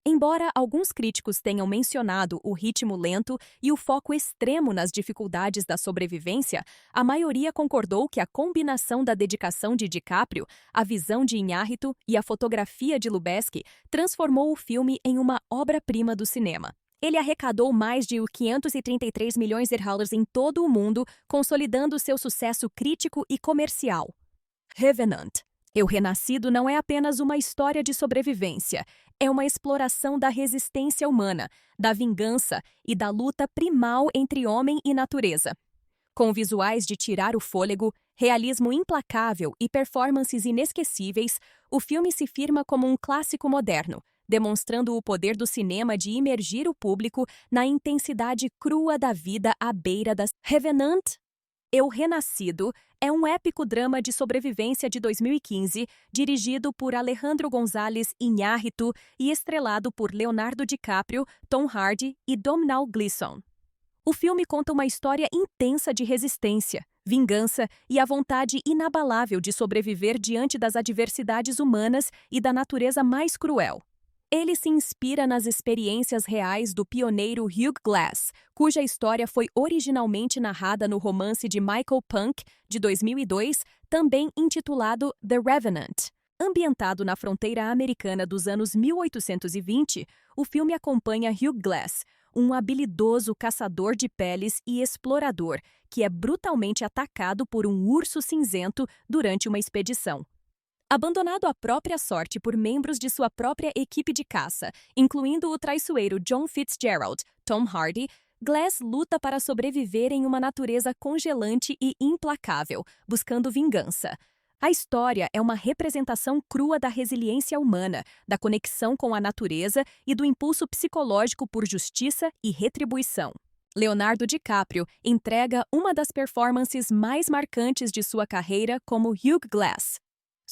Embora alguns críticos tenham mencionado o ritmo lento e o foco extremo nas dificuldades da sobrevivência, a maioria concordou que a combinação da dedicação de DiCaprio, a visão de Iñárritu e a fotografia de Lubezki transformou o filme em uma obra-prima do cinema. Ele arrecadou mais de 533 milhões de dólares em todo o mundo, consolidando seu sucesso crítico e comercial. Revenant. Eu Renascido não é apenas uma história de sobrevivência, é uma exploração da resistência humana, da vingança e da luta primal entre homem e natureza. Com visuais de tirar o fôlego, realismo implacável e performances inesquecíveis, o filme se firma como um clássico moderno, demonstrando o poder do cinema de imergir o público na intensidade crua da vida à beira das... Revenant. Eu Renascido é um épico drama de sobrevivência de 2015, dirigido por Alejandro González Iñárritu e estrelado por Leonardo DiCaprio, Tom Hardy e Domhnall Gleeson. O filme conta uma história intensa de resistência, vingança e a vontade inabalável de sobreviver diante das adversidades humanas e da natureza mais cruel. Ele se inspira nas experiências reais do pioneiro Hugh Glass, cuja história foi originalmente narrada no romance de Michael Punke, de 2002, também intitulado The Revenant. Ambientado na fronteira americana dos anos 1820, o filme acompanha Hugh Glass, um habilidoso caçador de peles e explorador, que é brutalmente atacado por um urso cinzento durante uma expedição. Abandonado à própria sorte por membros de sua própria equipe de caça, incluindo o traiçoeiro John Fitzgerald, Tom Hardy, Glass luta para sobreviver em uma natureza congelante e implacável, buscando vingança. A história é uma representação crua da resiliência humana, da conexão com a natureza e do impulso psicológico por justiça e retribuição. Leonardo DiCaprio entrega uma das performances mais marcantes de sua carreira como Hugh Glass.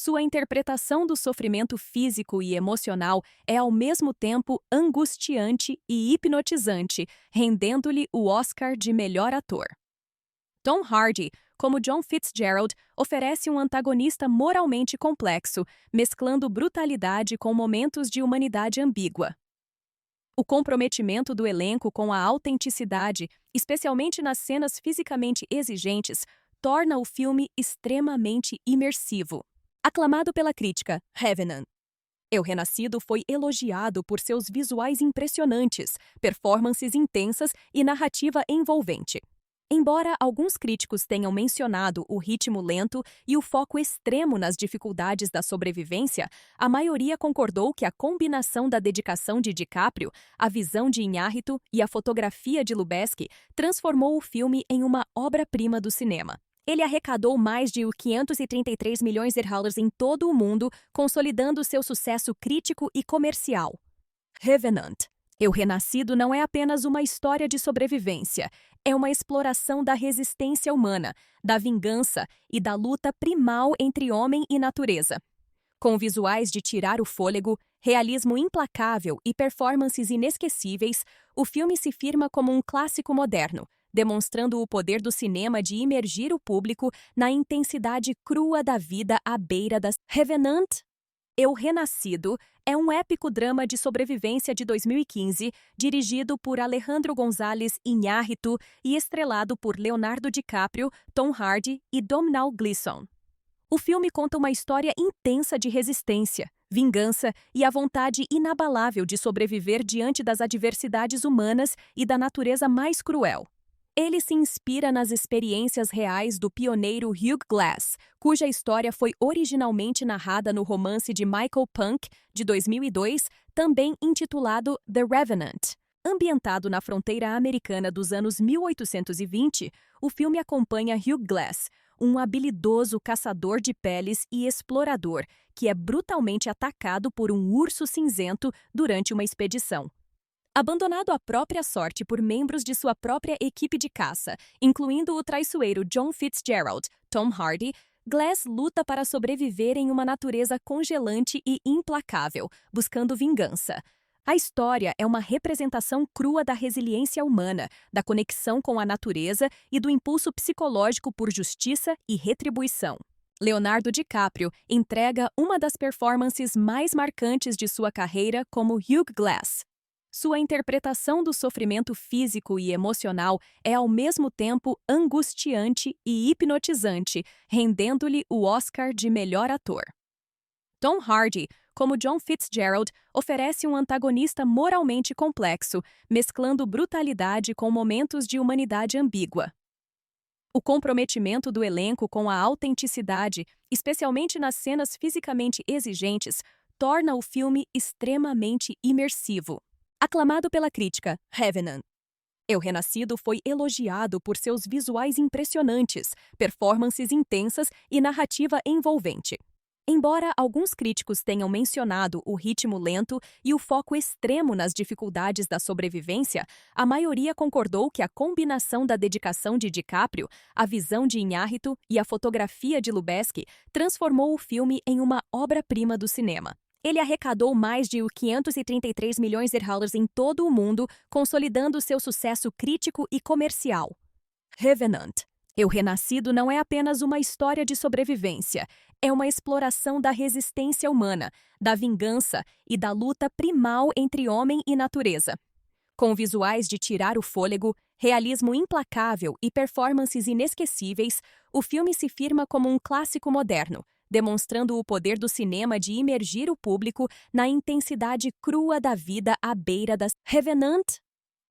Sua interpretação do sofrimento físico e emocional é ao mesmo tempo angustiante e hipnotizante, rendendo-lhe o Oscar de melhor ator. Tom Hardy, como John Fitzgerald, oferece um antagonista moralmente complexo, mesclando brutalidade com momentos de humanidade ambígua. O comprometimento do elenco com a autenticidade, especialmente nas cenas fisicamente exigentes, torna o filme extremamente imersivo. Aclamado pela crítica, Revenant. Eu Renascido foi elogiado por seus visuais impressionantes, performances intensas e narrativa envolvente. Embora alguns críticos tenham mencionado o ritmo lento e o foco extremo nas dificuldades da sobrevivência, a maioria concordou que a combinação da dedicação de DiCaprio, a visão de Iñárritu e a fotografia de Lubezki transformou o filme em uma obra-prima do cinema. Ele arrecadou mais de 533 milhões de dólares em todo o mundo, consolidando seu sucesso crítico e comercial. Revenant. Eu Renascido não é apenas uma história de sobrevivência, é uma exploração da resistência humana, da vingança e da luta primal entre homem e natureza. Com visuais de tirar o fôlego, realismo implacável e performances inesquecíveis, o filme se firma como um clássico moderno, demonstrando o poder do cinema de imergir o público na intensidade crua da vida à beira das... Revenant. Eu Renascido é um épico drama de sobrevivência de 2015, dirigido por Alejandro González Iñárritu e estrelado por Leonardo DiCaprio, Tom Hardy e Domhnall Gleeson. O filme conta uma história intensa de resistência, vingança e a vontade inabalável de sobreviver diante das adversidades humanas e da natureza mais cruel. Ele se inspira nas experiências reais do pioneiro Hugh Glass, cuja história foi originalmente narrada no romance de Michael Punke, de 2002, também intitulado The Revenant. Ambientado na fronteira americana dos anos 1820, o filme acompanha Hugh Glass, um habilidoso caçador de peles e explorador, que é brutalmente atacado por um urso cinzento durante uma expedição. Abandonado à própria sorte por membros de sua própria equipe de caça, incluindo o traiçoeiro John Fitzgerald, Tom Hardy, Glass luta para sobreviver em uma natureza congelante e implacável, buscando vingança. A história é uma representação crua da resiliência humana, da conexão com a natureza e do impulso psicológico por justiça e retribuição. Leonardo DiCaprio entrega uma das performances mais marcantes de sua carreira como Hugh Glass. Sua interpretação do sofrimento físico e emocional é ao mesmo tempo angustiante e hipnotizante, rendendo-lhe o Oscar de melhor ator. Tom Hardy, como John Fitzgerald, oferece um antagonista moralmente complexo, mesclando brutalidade com momentos de humanidade ambígua. O comprometimento do elenco com a autenticidade, especialmente nas cenas fisicamente exigentes, torna o filme extremamente imersivo. Aclamado pela crítica, Revenant. Eu Renascido foi elogiado por seus visuais impressionantes, performances intensas e narrativa envolvente. Embora alguns críticos tenham mencionado o ritmo lento e o foco extremo nas dificuldades da sobrevivência, a maioria concordou que a combinação da dedicação de DiCaprio, a visão de Iñárritu e a fotografia de Lubezki transformou o filme em uma obra-prima do cinema. Ele arrecadou mais de 533 milhões de dólares em todo o mundo, consolidando seu sucesso crítico e comercial. Revenant. Eu Renascido não é apenas uma história de sobrevivência, é uma exploração da resistência humana, da vingança e da luta primal entre homem e natureza. Com visuais de tirar o fôlego, realismo implacável e performances inesquecíveis, o filme se firma como um clássico moderno, demonstrando o poder do cinema de imergir o público na intensidade crua da vida à beira das... Revenant.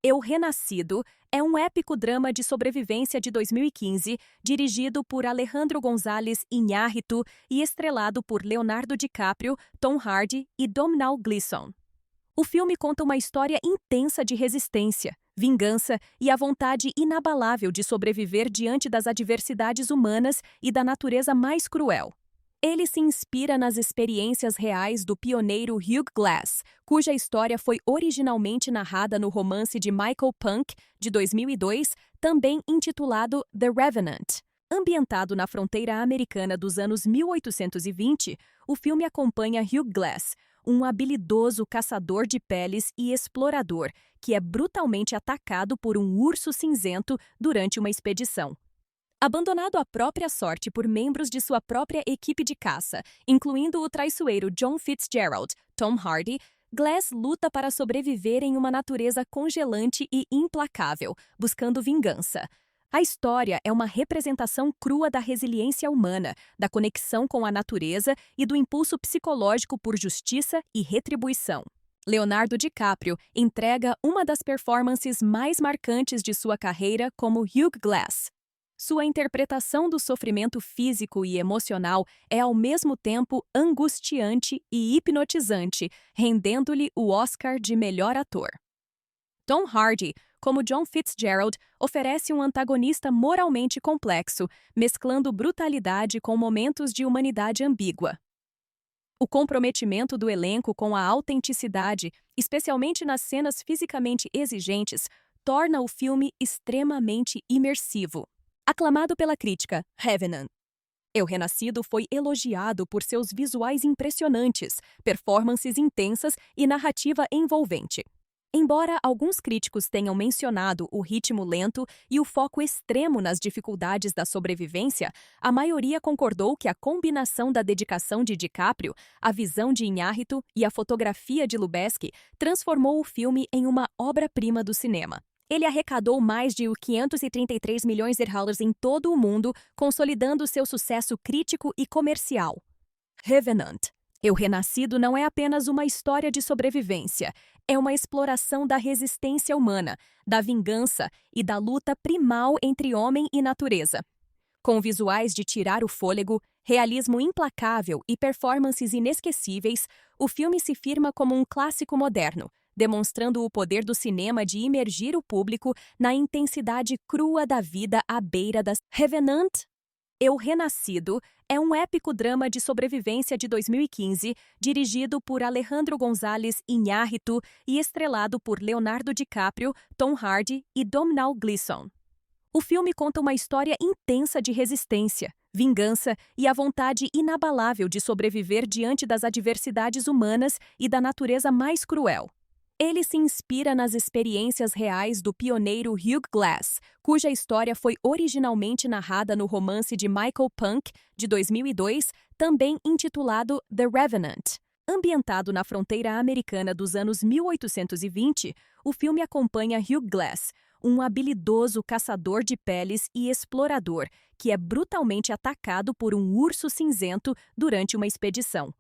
Eu Renascido é um épico drama de sobrevivência de 2015, dirigido por Alejandro González Iñárritu e estrelado por Leonardo DiCaprio, Tom Hardy e Domhnall Gleeson. O filme conta uma história intensa de resistência, vingança e a vontade inabalável de sobreviver diante das adversidades humanas e da natureza mais cruel. Ele se inspira nas experiências reais do pioneiro Hugh Glass, cuja história foi originalmente narrada no romance de Michael Punke, de 2002, também intitulado The Revenant. Ambientado na fronteira americana dos anos 1820, o filme acompanha Hugh Glass, um habilidoso caçador de peles e explorador, que é brutalmente atacado por um urso cinzento durante uma expedição. Abandonado à própria sorte por membros de sua própria equipe de caça, incluindo o traiçoeiro John Fitzgerald, Tom Hardy, Glass luta para sobreviver em uma natureza congelante e implacável, buscando vingança. A história é uma representação crua da resiliência humana, da conexão com a natureza e do impulso psicológico por justiça e retribuição. Leonardo DiCaprio entrega uma das performances mais marcantes de sua carreira como Hugh Glass. Sua interpretação do sofrimento físico e emocional é ao mesmo tempo angustiante e hipnotizante, rendendo-lhe o Oscar de melhor ator. Tom Hardy, como John Fitzgerald, oferece um antagonista moralmente complexo, mesclando brutalidade com momentos de humanidade ambígua. O comprometimento do elenco com a autenticidade, especialmente nas cenas fisicamente exigentes, torna o filme extremamente imersivo. Aclamado pela crítica, Revenant. Eu Renascido foi elogiado por seus visuais impressionantes, performances intensas e narrativa envolvente. Embora alguns críticos tenham mencionado o ritmo lento e o foco extremo nas dificuldades da sobrevivência, a maioria concordou que a combinação da dedicação de DiCaprio, a visão de Iñárritu e a fotografia de Lubezki transformou o filme em uma obra-prima do cinema. Ele arrecadou mais de 533 milhões de dólares em todo o mundo, consolidando seu sucesso crítico e comercial. Revenant. Eu Renascido não é apenas uma história de sobrevivência, é uma exploração da resistência humana, da vingança e da luta primal entre homem e natureza. Com visuais de tirar o fôlego, realismo implacável e performances inesquecíveis, o filme se firma como um clássico moderno, demonstrando o poder do cinema de imergir o público na intensidade crua da vida à beira das... Revenant. Eu Renascido é um épico drama de sobrevivência de 2015, dirigido por Alejandro González Iñárritu e estrelado por Leonardo DiCaprio, Tom Hardy e Domhnall Gleeson. O filme conta uma história intensa de resistência, vingança e a vontade inabalável de sobreviver diante das adversidades humanas e da natureza mais cruel. Ele se inspira nas experiências reais do pioneiro Hugh Glass, cuja história foi originalmente narrada no romance de Michael Punk, de 2002, também intitulado The Revenant. Ambientado na fronteira americana dos anos 1820, o filme acompanha Hugh Glass, um habilidoso caçador de peles e explorador, que é brutalmente atacado por um urso cinzento durante uma expedição.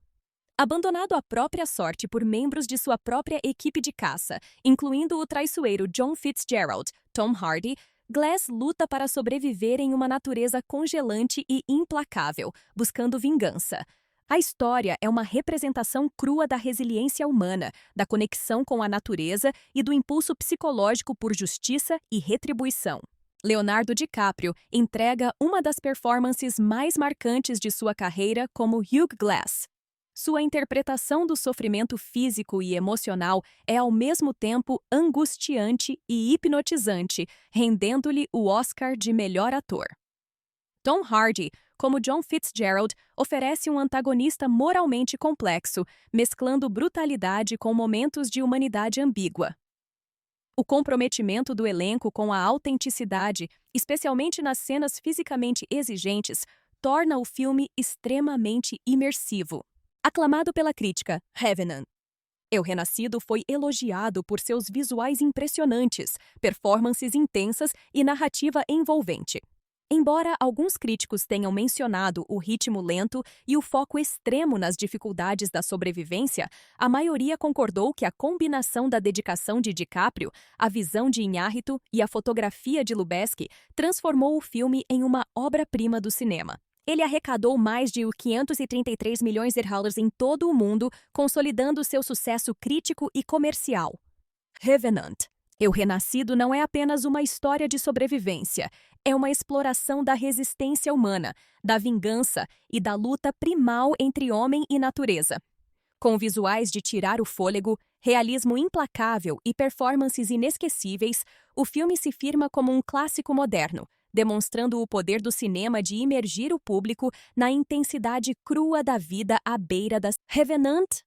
Abandonado à própria sorte por membros de sua própria equipe de caça, incluindo o traiçoeiro John Fitzgerald, Tom Hardy, Glass luta para sobreviver em uma natureza congelante e implacável, buscando vingança. A história é uma representação crua da resiliência humana, da conexão com a natureza e do impulso psicológico por justiça e retribuição. Leonardo DiCaprio entrega uma das performances mais marcantes de sua carreira como Hugh Glass. Sua interpretação do sofrimento físico e emocional é ao mesmo tempo angustiante e hipnotizante, rendendo-lhe o Oscar de melhor ator. Tom Hardy, como John Fitzgerald, oferece um antagonista moralmente complexo, mesclando brutalidade com momentos de humanidade ambígua. O comprometimento do elenco com a autenticidade, especialmente nas cenas fisicamente exigentes, torna o filme extremamente imersivo. Aclamado pela crítica, Revenant. Eu Renascido foi elogiado por seus visuais impressionantes, performances intensas e narrativa envolvente. Embora alguns críticos tenham mencionado o ritmo lento e o foco extremo nas dificuldades da sobrevivência, a maioria concordou que a combinação da dedicação de DiCaprio, a visão de Iñárritu e a fotografia de Lubezki transformou o filme em uma obra-prima do cinema. Ele arrecadou mais de 533 milhões de dólares em todo o mundo, consolidando seu sucesso crítico e comercial. Revenant. Eu Renascido não é apenas uma história de sobrevivência, é uma exploração da resistência humana, da vingança e da luta primal entre homem e natureza. Com visuais de tirar o fôlego, realismo implacável e performances inesquecíveis, o filme se firma como um clássico moderno, demonstrando o poder do cinema de imergir o público na intensidade crua da vida à beira das... Revenant.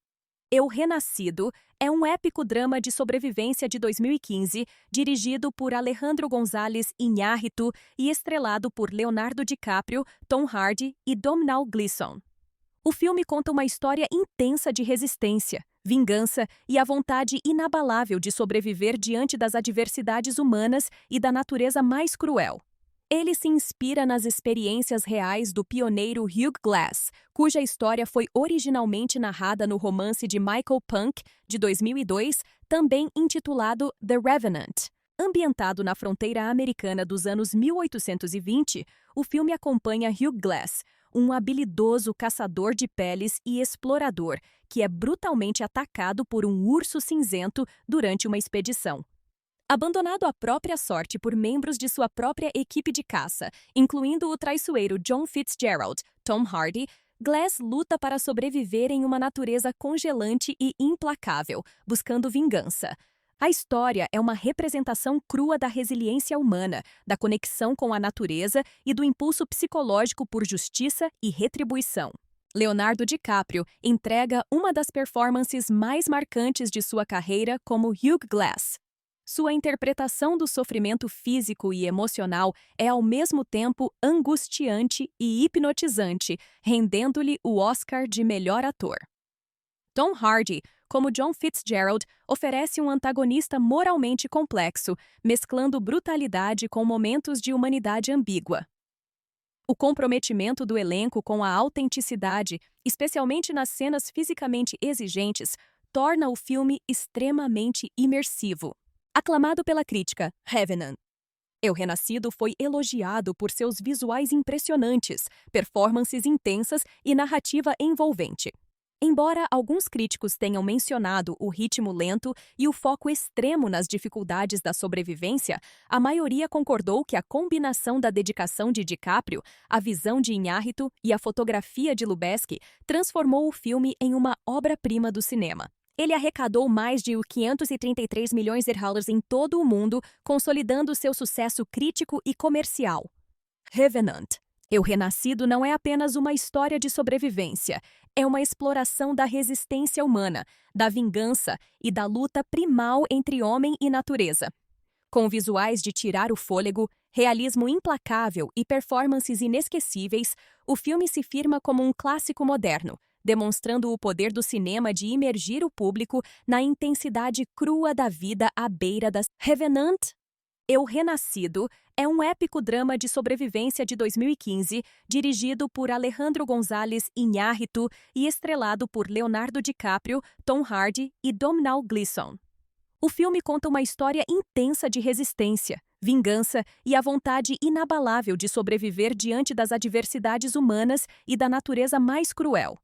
Eu Renascido é um épico drama de sobrevivência de 2015, dirigido por Alejandro González Iñárritu e estrelado por Leonardo DiCaprio, Tom Hardy e Domhnall Gleeson. O filme conta uma história intensa de resistência, vingança e a vontade inabalável de sobreviver diante das adversidades humanas e da natureza mais cruel. Ele se inspira nas experiências reais do pioneiro Hugh Glass, cuja história foi originalmente narrada no romance de Michael Punk, de 2002, também intitulado The Revenant. Ambientado na fronteira americana dos anos 1820, o filme acompanha Hugh Glass, um habilidoso caçador de peles e explorador, que é brutalmente atacado por um urso cinzento durante uma expedição. Abandonado à própria sorte por membros de sua própria equipe de caça, incluindo o traiçoeiro John Fitzgerald, Tom Hardy, Glass luta para sobreviver em uma natureza congelante e implacável, buscando vingança. A história é uma representação crua da resiliência humana, da conexão com a natureza e do impulso psicológico por justiça e retribuição. Leonardo DiCaprio entrega uma das performances mais marcantes de sua carreira como Hugh Glass. Sua interpretação do sofrimento físico e emocional é ao mesmo tempo angustiante e hipnotizante, rendendo-lhe o Oscar de melhor ator. Tom Hardy, como John Fitzgerald, oferece um antagonista moralmente complexo, mesclando brutalidade com momentos de humanidade ambígua. O comprometimento do elenco com a autenticidade, especialmente nas cenas fisicamente exigentes, torna o filme extremamente imersivo. Aclamado pela crítica, Revenant. Eu Renascido foi elogiado por seus visuais impressionantes, performances intensas e narrativa envolvente. Embora alguns críticos tenham mencionado o ritmo lento e o foco extremo nas dificuldades da sobrevivência, a maioria concordou que a combinação da dedicação de DiCaprio, a visão de Iñárritu e a fotografia de Lubezki transformou o filme em uma obra-prima do cinema. Ele arrecadou mais de 533 milhões de dólares em todo o mundo, consolidando seu sucesso crítico e comercial. Revenant. O Renascido não é apenas uma história de sobrevivência, é uma exploração da resistência humana, da vingança e da luta primal entre homem e natureza. Com visuais de tirar o fôlego, realismo implacável e performances inesquecíveis, o filme se firma como um clássico moderno, demonstrando o poder do cinema de imergir o público na intensidade crua da vida à beira das... Revenant. O Renascido é um épico drama de sobrevivência de 2015, dirigido por Alejandro González Iñárritu e estrelado por Leonardo DiCaprio, Tom Hardy e Domhnall Gleeson. O filme conta uma história intensa de resistência, vingança e a vontade inabalável de sobreviver diante das adversidades humanas e da natureza mais cruel.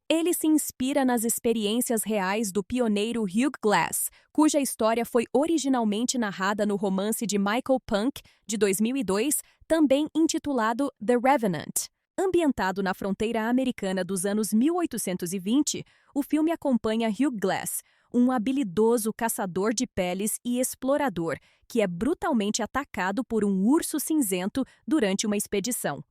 Ele se inspira nas experiências reais do pioneiro Hugh Glass, cuja história foi originalmente narrada no romance de Michael Punke, de 2002, também intitulado The Revenant. Ambientado na fronteira americana dos anos 1820, o filme acompanha Hugh Glass, um habilidoso caçador de peles e explorador que é brutalmente atacado por um urso cinzento durante uma expedição.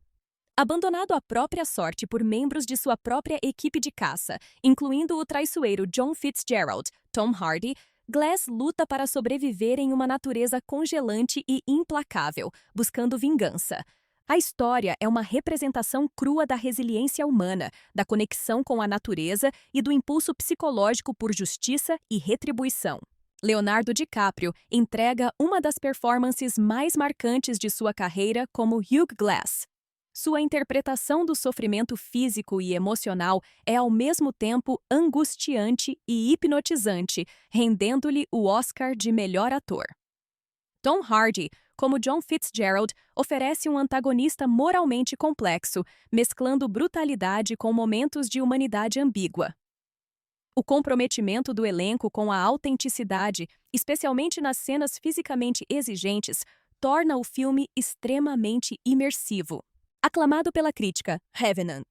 Abandonado à própria sorte por membros de sua própria equipe de caça, incluindo o traiçoeiro John Fitzgerald, Tom Hardy, Glass luta para sobreviver em uma natureza congelante e implacável, buscando vingança. A história é uma representação crua da resiliência humana, da conexão com a natureza e do impulso psicológico por justiça e retribuição. Leonardo DiCaprio entrega uma das performances mais marcantes de sua carreira como Hugh Glass. Sua interpretação do sofrimento físico e emocional é ao mesmo tempo angustiante e hipnotizante, rendendo-lhe o Oscar de melhor ator. Tom Hardy, como John Fitzgerald, oferece um antagonista moralmente complexo, mesclando brutalidade com momentos de humanidade ambígua. O comprometimento do elenco com a autenticidade, especialmente nas cenas fisicamente exigentes, torna o filme extremamente imersivo. Aclamado pela crítica, Revenant.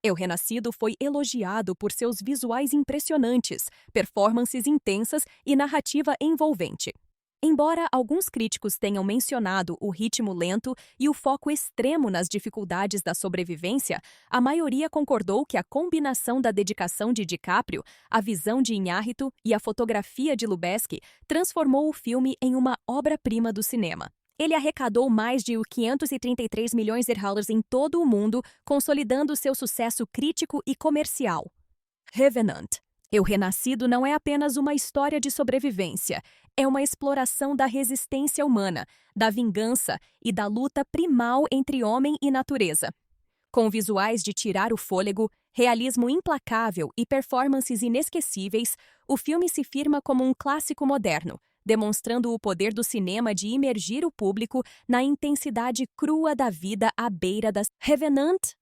O Renascido foi elogiado por seus visuais impressionantes, performances intensas e narrativa envolvente. Embora alguns críticos tenham mencionado o ritmo lento e o foco extremo nas dificuldades da sobrevivência, a maioria concordou que a combinação da dedicação de DiCaprio, a visão de Iñárritu e a fotografia de Lubezki transformou o filme em uma obra-prima do cinema. Ele arrecadou mais de 533 milhões de dólares em todo o mundo, consolidando seu sucesso crítico e comercial. Revenant. O Renascido não é apenas uma história de sobrevivência, é uma exploração da resistência humana, da vingança e da luta primal entre homem e natureza. Com visuais de tirar o fôlego, realismo implacável e performances inesquecíveis, o filme se firma como um clássico moderno, demonstrando o poder do cinema de imergir o público na intensidade crua da vida à beira das... Revenant.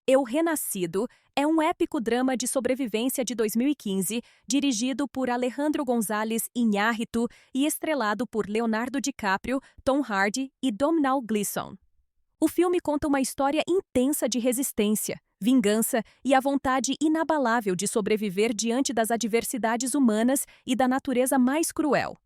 O Renascido é um épico drama de sobrevivência de 2015, dirigido por Alejandro González Iñárritu e estrelado por Leonardo DiCaprio, Tom Hardy e Domhnall Gleeson. O filme conta uma história intensa de resistência, vingança e a vontade inabalável de sobreviver diante das adversidades humanas e da natureza mais cruel.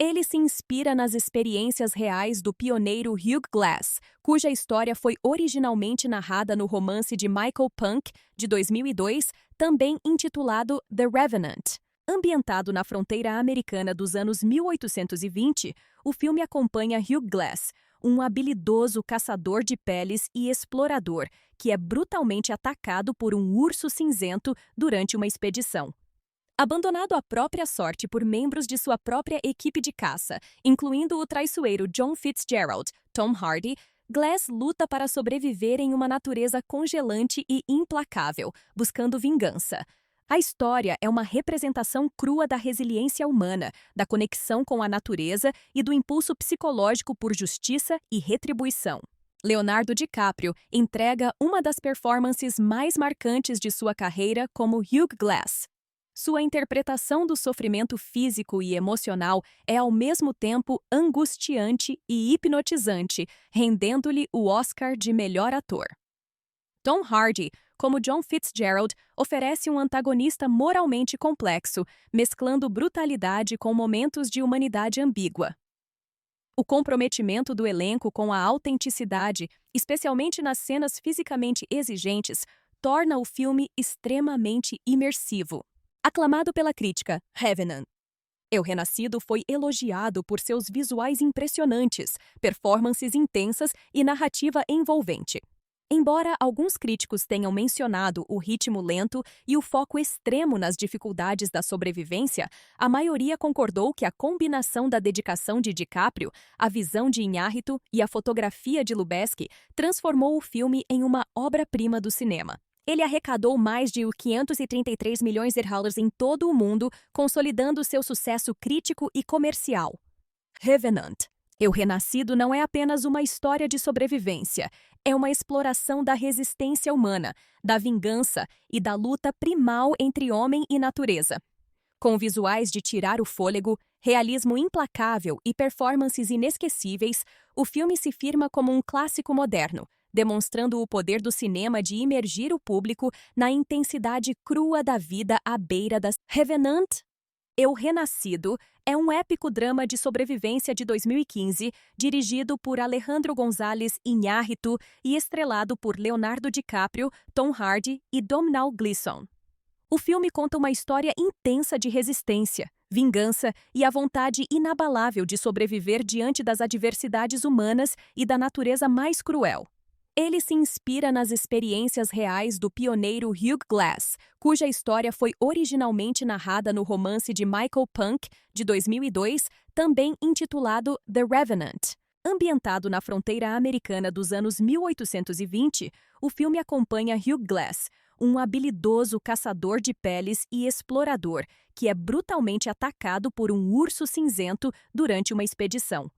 Ele se inspira nas experiências reais do pioneiro Hugh Glass, cuja história foi originalmente narrada no romance de Michael Punke, de 2002, também intitulado The Revenant. Ambientado na fronteira americana dos anos 1820, o filme acompanha Hugh Glass, um habilidoso caçador de peles e explorador que é brutalmente atacado por um urso cinzento durante uma expedição. Abandonado à própria sorte por membros de sua própria equipe de caça, incluindo o traiçoeiro John Fitzgerald, Tom Hardy, Glass luta para sobreviver em uma natureza congelante e implacável, buscando vingança. A história é uma representação crua da resiliência humana, da conexão com a natureza e do impulso psicológico por justiça e retribuição. Leonardo DiCaprio entrega uma das performances mais marcantes de sua carreira como Hugh Glass. Sua interpretação do sofrimento físico e emocional é ao mesmo tempo angustiante e hipnotizante, rendendo-lhe o Oscar de melhor ator. Tom Hardy, como John Fitzgerald, oferece um antagonista moralmente complexo, mesclando brutalidade com momentos de humanidade ambígua. O comprometimento do elenco com a autenticidade, especialmente nas cenas fisicamente exigentes, torna o filme extremamente imersivo. Aclamado pela crítica, Revenant. Eu Renascido foi elogiado por seus visuais impressionantes, performances intensas e narrativa envolvente. Embora alguns críticos tenham mencionado o ritmo lento e o foco extremo nas dificuldades da sobrevivência, a maioria concordou que a combinação da dedicação de DiCaprio, a visão de Iñárritu e a fotografia de Lubezki transformou o filme em uma obra-prima do cinema. Ele arrecadou mais de 533 milhões de dólares em todo o mundo, consolidando seu sucesso crítico e comercial. Revenant. Eu Renascido não é apenas uma história de sobrevivência, é uma exploração da resistência humana, da vingança e da luta primal entre homem e natureza. Com visuais de tirar o fôlego, realismo implacável e performances inesquecíveis, o filme se firma como um clássico moderno, demonstrando o poder do cinema de imergir o público na intensidade crua da vida à beira das... Revenant. Eu Renascido é um épico drama de sobrevivência de 2015, dirigido por Alejandro González Iñárritu e estrelado por Leonardo DiCaprio, Tom Hardy e Domhnall Gleeson. O filme conta uma história intensa de resistência, vingança e a vontade inabalável de sobreviver diante das adversidades humanas e da natureza mais cruel. Ele se inspira nas experiências reais do pioneiro Hugh Glass, cuja história foi originalmente narrada no romance de Michael Punke, de 2002, também intitulado The Revenant. Ambientado na fronteira americana dos anos 1820, o filme acompanha Hugh Glass, um habilidoso caçador de peles e explorador, que é brutalmente atacado por um urso cinzento durante uma expedição.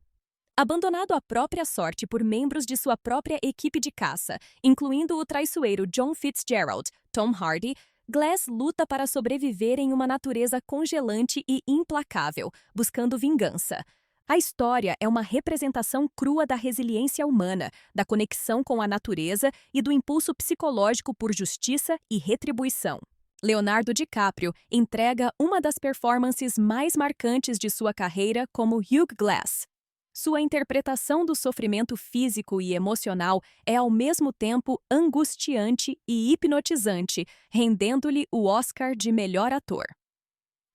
Abandonado à própria sorte por membros de sua própria equipe de caça, incluindo o traiçoeiro John Fitzgerald, Tom Hardy, Glass luta para sobreviver em uma natureza congelante e implacável, buscando vingança. A história é uma representação crua da resiliência humana, da conexão com a natureza e do impulso psicológico por justiça e retribuição. Leonardo DiCaprio entrega uma das performances mais marcantes de sua carreira como Hugh Glass. Sua interpretação do sofrimento físico e emocional é ao mesmo tempo angustiante e hipnotizante, rendendo-lhe o Oscar de melhor ator.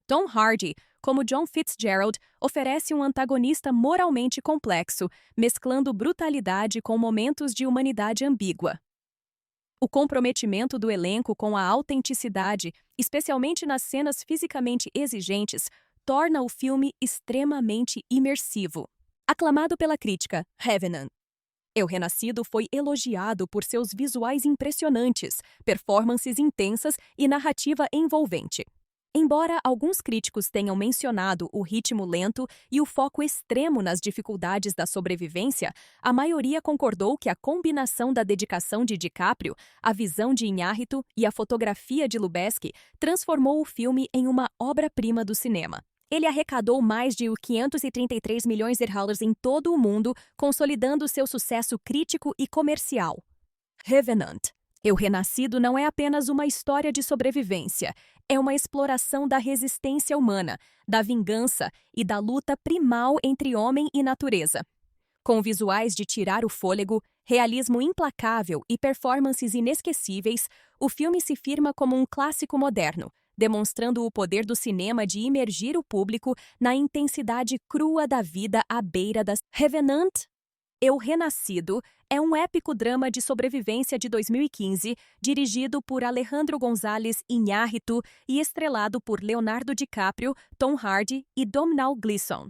Tom Hardy, como John Fitzgerald, oferece um antagonista moralmente complexo, mesclando brutalidade com momentos de humanidade ambígua. O comprometimento do elenco com a autenticidade, especialmente nas cenas fisicamente exigentes, torna o filme extremamente imersivo. Aclamado pela crítica, Revenant. Eu Renascido foi elogiado por seus visuais impressionantes, performances intensas e narrativa envolvente. Embora alguns críticos tenham mencionado o ritmo lento e o foco extremo nas dificuldades da sobrevivência, a maioria concordou que a combinação da dedicação de DiCaprio, a visão de Iñárritu e a fotografia de Lubezki transformou o filme em uma obra-prima do cinema. Ele arrecadou mais de 533 milhões de dólares em todo o mundo, consolidando seu sucesso crítico e comercial. Revenant. Eu Renascido não é apenas uma história de sobrevivência, é uma exploração da resistência humana, da vingança e da luta primal entre homem e natureza. Com visuais de tirar o fôlego, realismo implacável e performances inesquecíveis, o filme se firma como um clássico moderno, demonstrando o poder do cinema de imergir o público na intensidade crua da vida à beira das... Revenant. Eu Renascido é um épico drama de sobrevivência de 2015, dirigido por Alejandro González Iñárritu e estrelado por Leonardo DiCaprio, Tom Hardy e Domhnall Gleeson.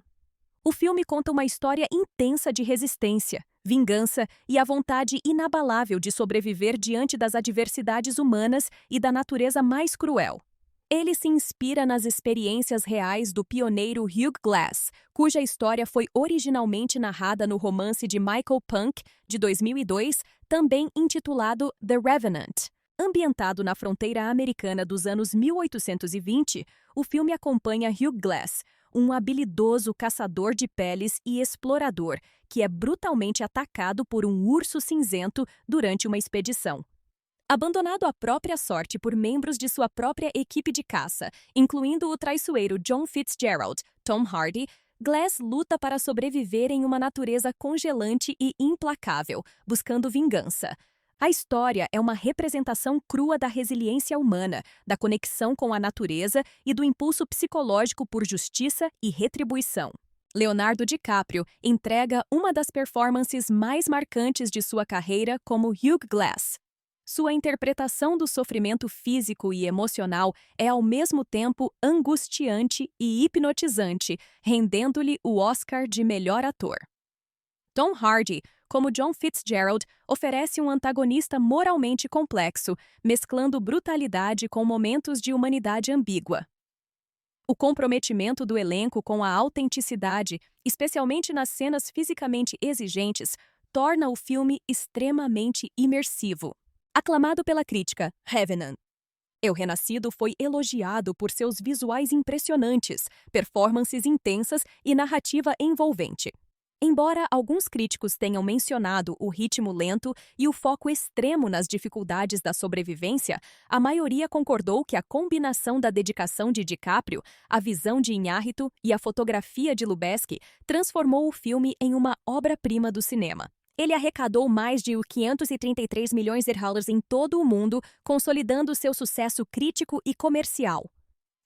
O filme conta uma história intensa de resistência, vingança e a vontade inabalável de sobreviver diante das adversidades humanas e da natureza mais cruel. Ele se inspira nas experiências reais do pioneiro Hugh Glass, cuja história foi originalmente narrada no romance de Michael Punke, de 2002, também intitulado The Revenant. Ambientado na fronteira americana dos anos 1820, o filme acompanha Hugh Glass, um habilidoso caçador de peles e explorador, que é brutalmente atacado por um urso cinzento durante uma expedição. Abandonado à própria sorte por membros de sua própria equipe de caça, incluindo o traiçoeiro John Fitzgerald, Tom Hardy, Glass luta para sobreviver em uma natureza congelante e implacável, buscando vingança. A história é uma representação crua da resiliência humana, da conexão com a natureza e do impulso psicológico por justiça e retribuição. Leonardo DiCaprio entrega uma das performances mais marcantes de sua carreira como Hugh Glass. Sua interpretação do sofrimento físico e emocional é ao mesmo tempo angustiante e hipnotizante, rendendo-lhe o Oscar de melhor ator. Tom Hardy, como John Fitzgerald, oferece um antagonista moralmente complexo, mesclando brutalidade com momentos de humanidade ambígua. O comprometimento do elenco com a autenticidade, especialmente nas cenas fisicamente exigentes, torna o filme extremamente imersivo. Aclamado pela crítica, Revenant. Eu Renascido foi elogiado por seus visuais impressionantes, performances intensas e narrativa envolvente. Embora alguns críticos tenham mencionado o ritmo lento e o foco extremo nas dificuldades da sobrevivência, a maioria concordou que a combinação da dedicação de DiCaprio, a visão de Iñárritu e a fotografia de Lubezki transformou o filme em uma obra-prima do cinema. Ele arrecadou mais de 533 milhões de dólares em todo o mundo, consolidando seu sucesso crítico e comercial.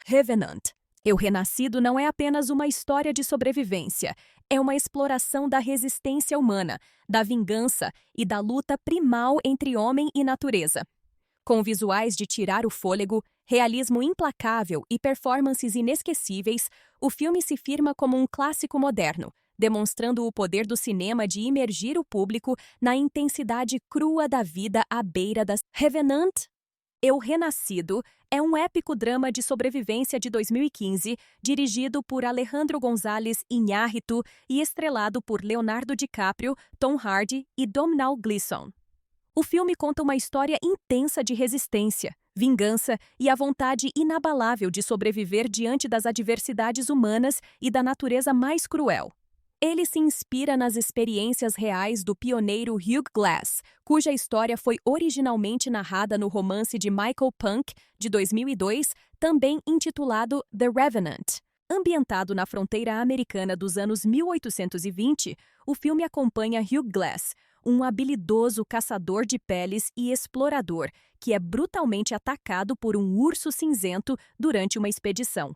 Revenant. Eu Renascido não é apenas uma história de sobrevivência, é uma exploração da resistência humana, da vingança e da luta primal entre homem e natureza. Com visuais de tirar o fôlego, realismo implacável e performances inesquecíveis, o filme se firma como um clássico moderno, demonstrando o poder do cinema de imergir o público na intensidade crua da vida à beira das... Revenant. Eu Renascido é um épico drama de sobrevivência de 2015, dirigido por Alejandro González Iñárritu e estrelado por Leonardo DiCaprio, Tom Hardy e Domhnall Gleeson. O filme conta uma história intensa de resistência, vingança e a vontade inabalável de sobreviver diante das adversidades humanas e da natureza mais cruel. Ele se inspira nas experiências reais do pioneiro Hugh Glass, cuja história foi originalmente narrada no romance de Michael Punke, de 2002, também intitulado The Revenant. Ambientado na fronteira americana dos anos 1820, o filme acompanha Hugh Glass, um habilidoso caçador de peles e explorador, que é brutalmente atacado por um urso cinzento durante uma expedição.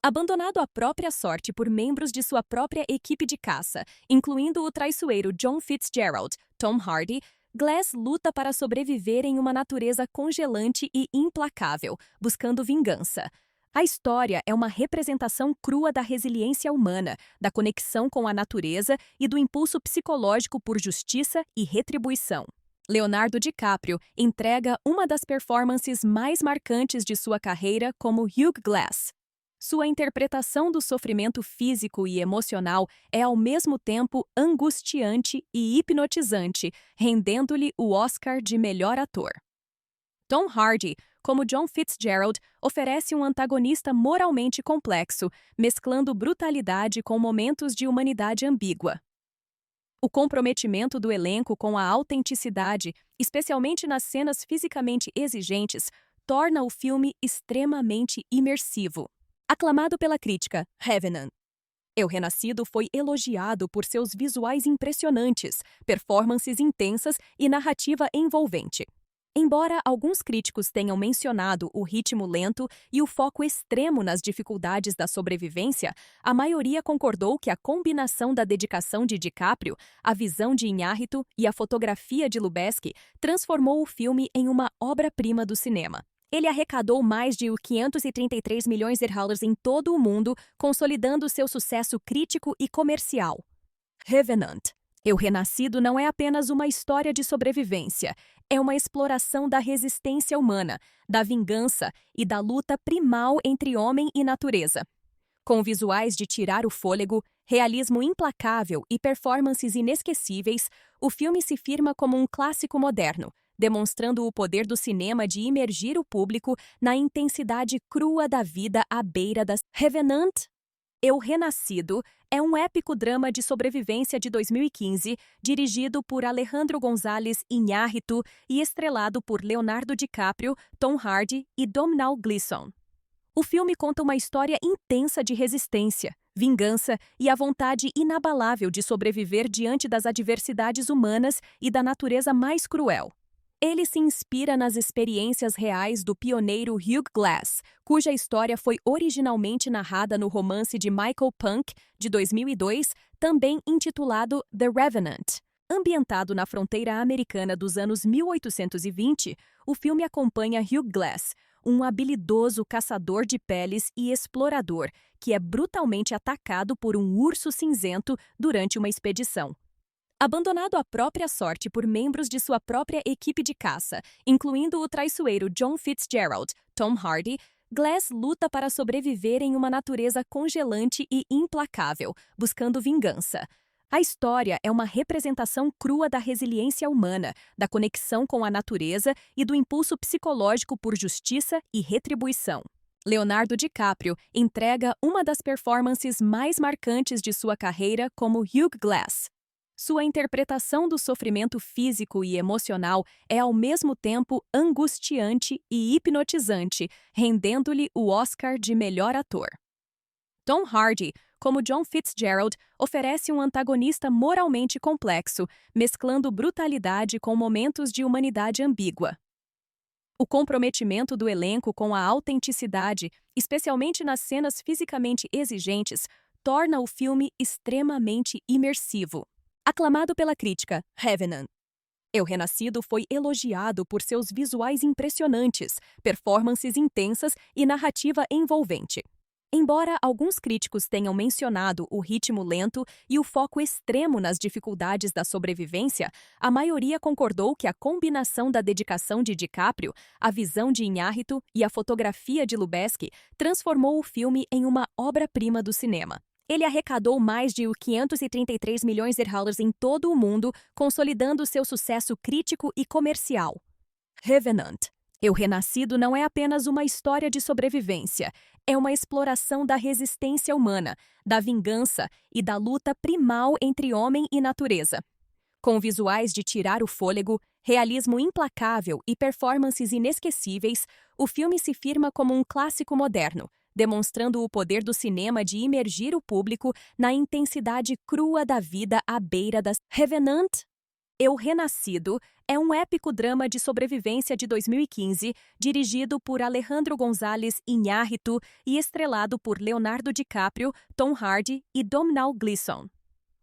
Abandonado à própria sorte por membros de sua própria equipe de caça, incluindo o traiçoeiro John Fitzgerald, Tom Hardy, Glass luta para sobreviver em uma natureza congelante e implacável, buscando vingança. A história é uma representação crua da resiliência humana, da conexão com a natureza e do impulso psicológico por justiça e retribuição. Leonardo DiCaprio entrega uma das performances mais marcantes de sua carreira como Hugh Glass. Sua interpretação do sofrimento físico e emocional é ao mesmo tempo angustiante e hipnotizante, rendendo-lhe o Oscar de melhor ator. Tom Hardy, como John Fitzgerald, oferece um antagonista moralmente complexo, mesclando brutalidade com momentos de humanidade ambígua. O comprometimento do elenco com a autenticidade, especialmente nas cenas fisicamente exigentes, torna o filme extremamente imersivo. Aclamado pela crítica, Revenant. Eu Renascido foi elogiado por seus visuais impressionantes, performances intensas e narrativa envolvente. Embora alguns críticos tenham mencionado o ritmo lento e o foco extremo nas dificuldades da sobrevivência, a maioria concordou que a combinação da dedicação de DiCaprio, a visão de Iñárritu e a fotografia de Lubezki transformou o filme em uma obra-prima do cinema. Ele arrecadou mais de 533 milhões de dólares em todo o mundo, consolidando seu sucesso crítico e comercial. Revenant. Eu Renascido não é apenas uma história de sobrevivência, é uma exploração da resistência humana, da vingança e da luta primal entre homem e natureza. Com visuais de tirar o fôlego, realismo implacável e performances inesquecíveis, o filme se firma como um clássico moderno, demonstrando o poder do cinema de imergir o público na intensidade crua da vida à beira das... Revenant. Eu Renascido é um épico drama de sobrevivência de 2015, dirigido por Alejandro González Iñárritu e estrelado por Leonardo DiCaprio, Tom Hardy e Domhnall Gleeson. O filme conta uma história intensa de resistência, vingança e a vontade inabalável de sobreviver diante das adversidades humanas e da natureza mais cruel. Ele se inspira nas experiências reais do pioneiro Hugh Glass, cuja história foi originalmente narrada no romance de Michael Punke, de 2002, também intitulado The Revenant. Ambientado na fronteira americana dos anos 1820, o filme acompanha Hugh Glass, um habilidoso caçador de peles e explorador, que é brutalmente atacado por um urso cinzento durante uma expedição. Abandonado à própria sorte por membros de sua própria equipe de caça, incluindo o traiçoeiro John Fitzgerald, Tom Hardy, Glass luta para sobreviver em uma natureza congelante e implacável, buscando vingança. A história é uma representação crua da resiliência humana, da conexão com a natureza e do impulso psicológico por justiça e retribuição. Leonardo DiCaprio entrega uma das performances mais marcantes de sua carreira como Hugh Glass. Sua interpretação do sofrimento físico e emocional é ao mesmo tempo angustiante e hipnotizante, rendendo-lhe o Oscar de melhor ator. Tom Hardy, como John Fitzgerald, oferece um antagonista moralmente complexo, mesclando brutalidade com momentos de humanidade ambígua. O comprometimento do elenco com a autenticidade, especialmente nas cenas fisicamente exigentes, torna o filme extremamente imersivo. Aclamado pela crítica, Revenant. Eu Renascido foi elogiado por seus visuais impressionantes, performances intensas e narrativa envolvente. Embora alguns críticos tenham mencionado o ritmo lento e o foco extremo nas dificuldades da sobrevivência, a maioria concordou que a combinação da dedicação de DiCaprio, a visão de Iñárritu e a fotografia de Lubezki transformou o filme em uma obra-prima do cinema. Ele arrecadou mais de 533 milhões de dólares em todo o mundo, consolidando seu sucesso crítico e comercial. Revenant. Eu Renascido não é apenas uma história de sobrevivência, é uma exploração da resistência humana, da vingança e da luta primal entre homem e natureza. Com visuais de tirar o fôlego, realismo implacável e performances inesquecíveis, o filme se firma como um clássico moderno, demonstrando o poder do cinema de imergir o público na intensidade crua da vida à beira das... Revenant. Eu Renascido é um épico drama de sobrevivência de 2015, dirigido por Alejandro González Iñárritu e estrelado por Leonardo DiCaprio, Tom Hardy e Domhnall Gleeson.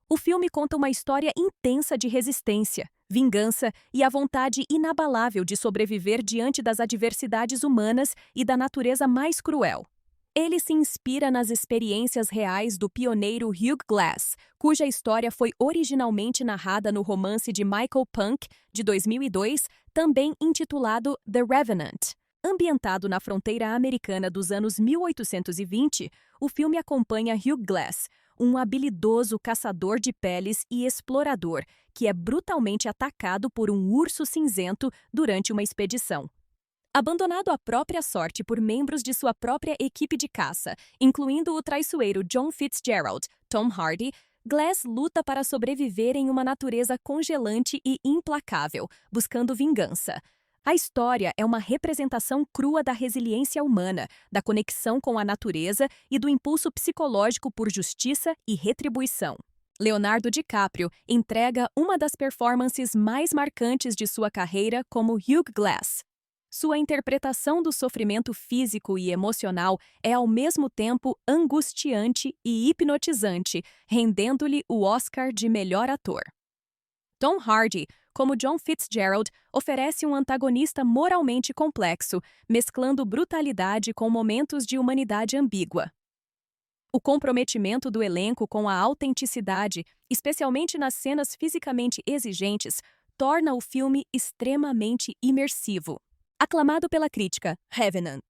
O filme conta uma história intensa de resistência, vingança e a vontade inabalável de sobreviver diante das adversidades humanas e da natureza mais cruel. Ele se inspira nas experiências reais do pioneiro Hugh Glass, cuja história foi originalmente narrada no romance de Michael Punke, de 2002, também intitulado The Revenant. Ambientado na fronteira americana dos anos 1820, o filme acompanha Hugh Glass, um habilidoso caçador de peles e explorador, que é brutalmente atacado por um urso cinzento durante uma expedição. Abandonado à própria sorte por membros de sua própria equipe de caça, incluindo o traiçoeiro John Fitzgerald, Tom Hardy, Glass luta para sobreviver em uma natureza congelante e implacável, buscando vingança. A história é uma representação crua da resiliência humana, da conexão com a natureza e do impulso psicológico por justiça e retribuição. Leonardo DiCaprio entrega uma das performances mais marcantes de sua carreira como Hugh Glass. Sua interpretação do sofrimento físico e emocional é ao mesmo tempo angustiante e hipnotizante, rendendo-lhe o Oscar de melhor ator. Tom Hardy, como John Fitzgerald, oferece um antagonista moralmente complexo, mesclando brutalidade com momentos de humanidade ambígua. O comprometimento do elenco com a autenticidade, especialmente nas cenas fisicamente exigentes, torna o filme extremamente imersivo. Aclamado pela crítica, Revenant.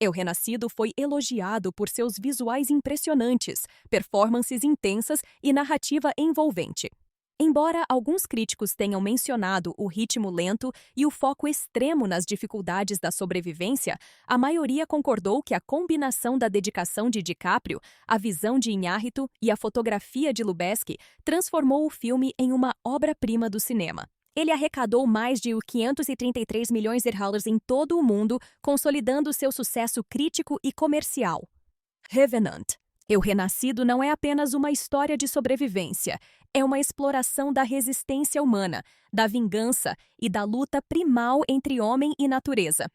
Eu Renascido foi elogiado por seus visuais impressionantes, performances intensas e narrativa envolvente. Embora alguns críticos tenham mencionado o ritmo lento e o foco extremo nas dificuldades da sobrevivência, a maioria concordou que a combinação da dedicação de DiCaprio, a visão de Iñárritu e a fotografia de Lubezki transformou o filme em uma obra-prima do cinema. Ele arrecadou mais de 533 milhões de dólares em todo o mundo, consolidando seu sucesso crítico e comercial. Revenant. O Renascido não é apenas uma história de sobrevivência, é uma exploração da resistência humana, da vingança e da luta primal entre homem e natureza.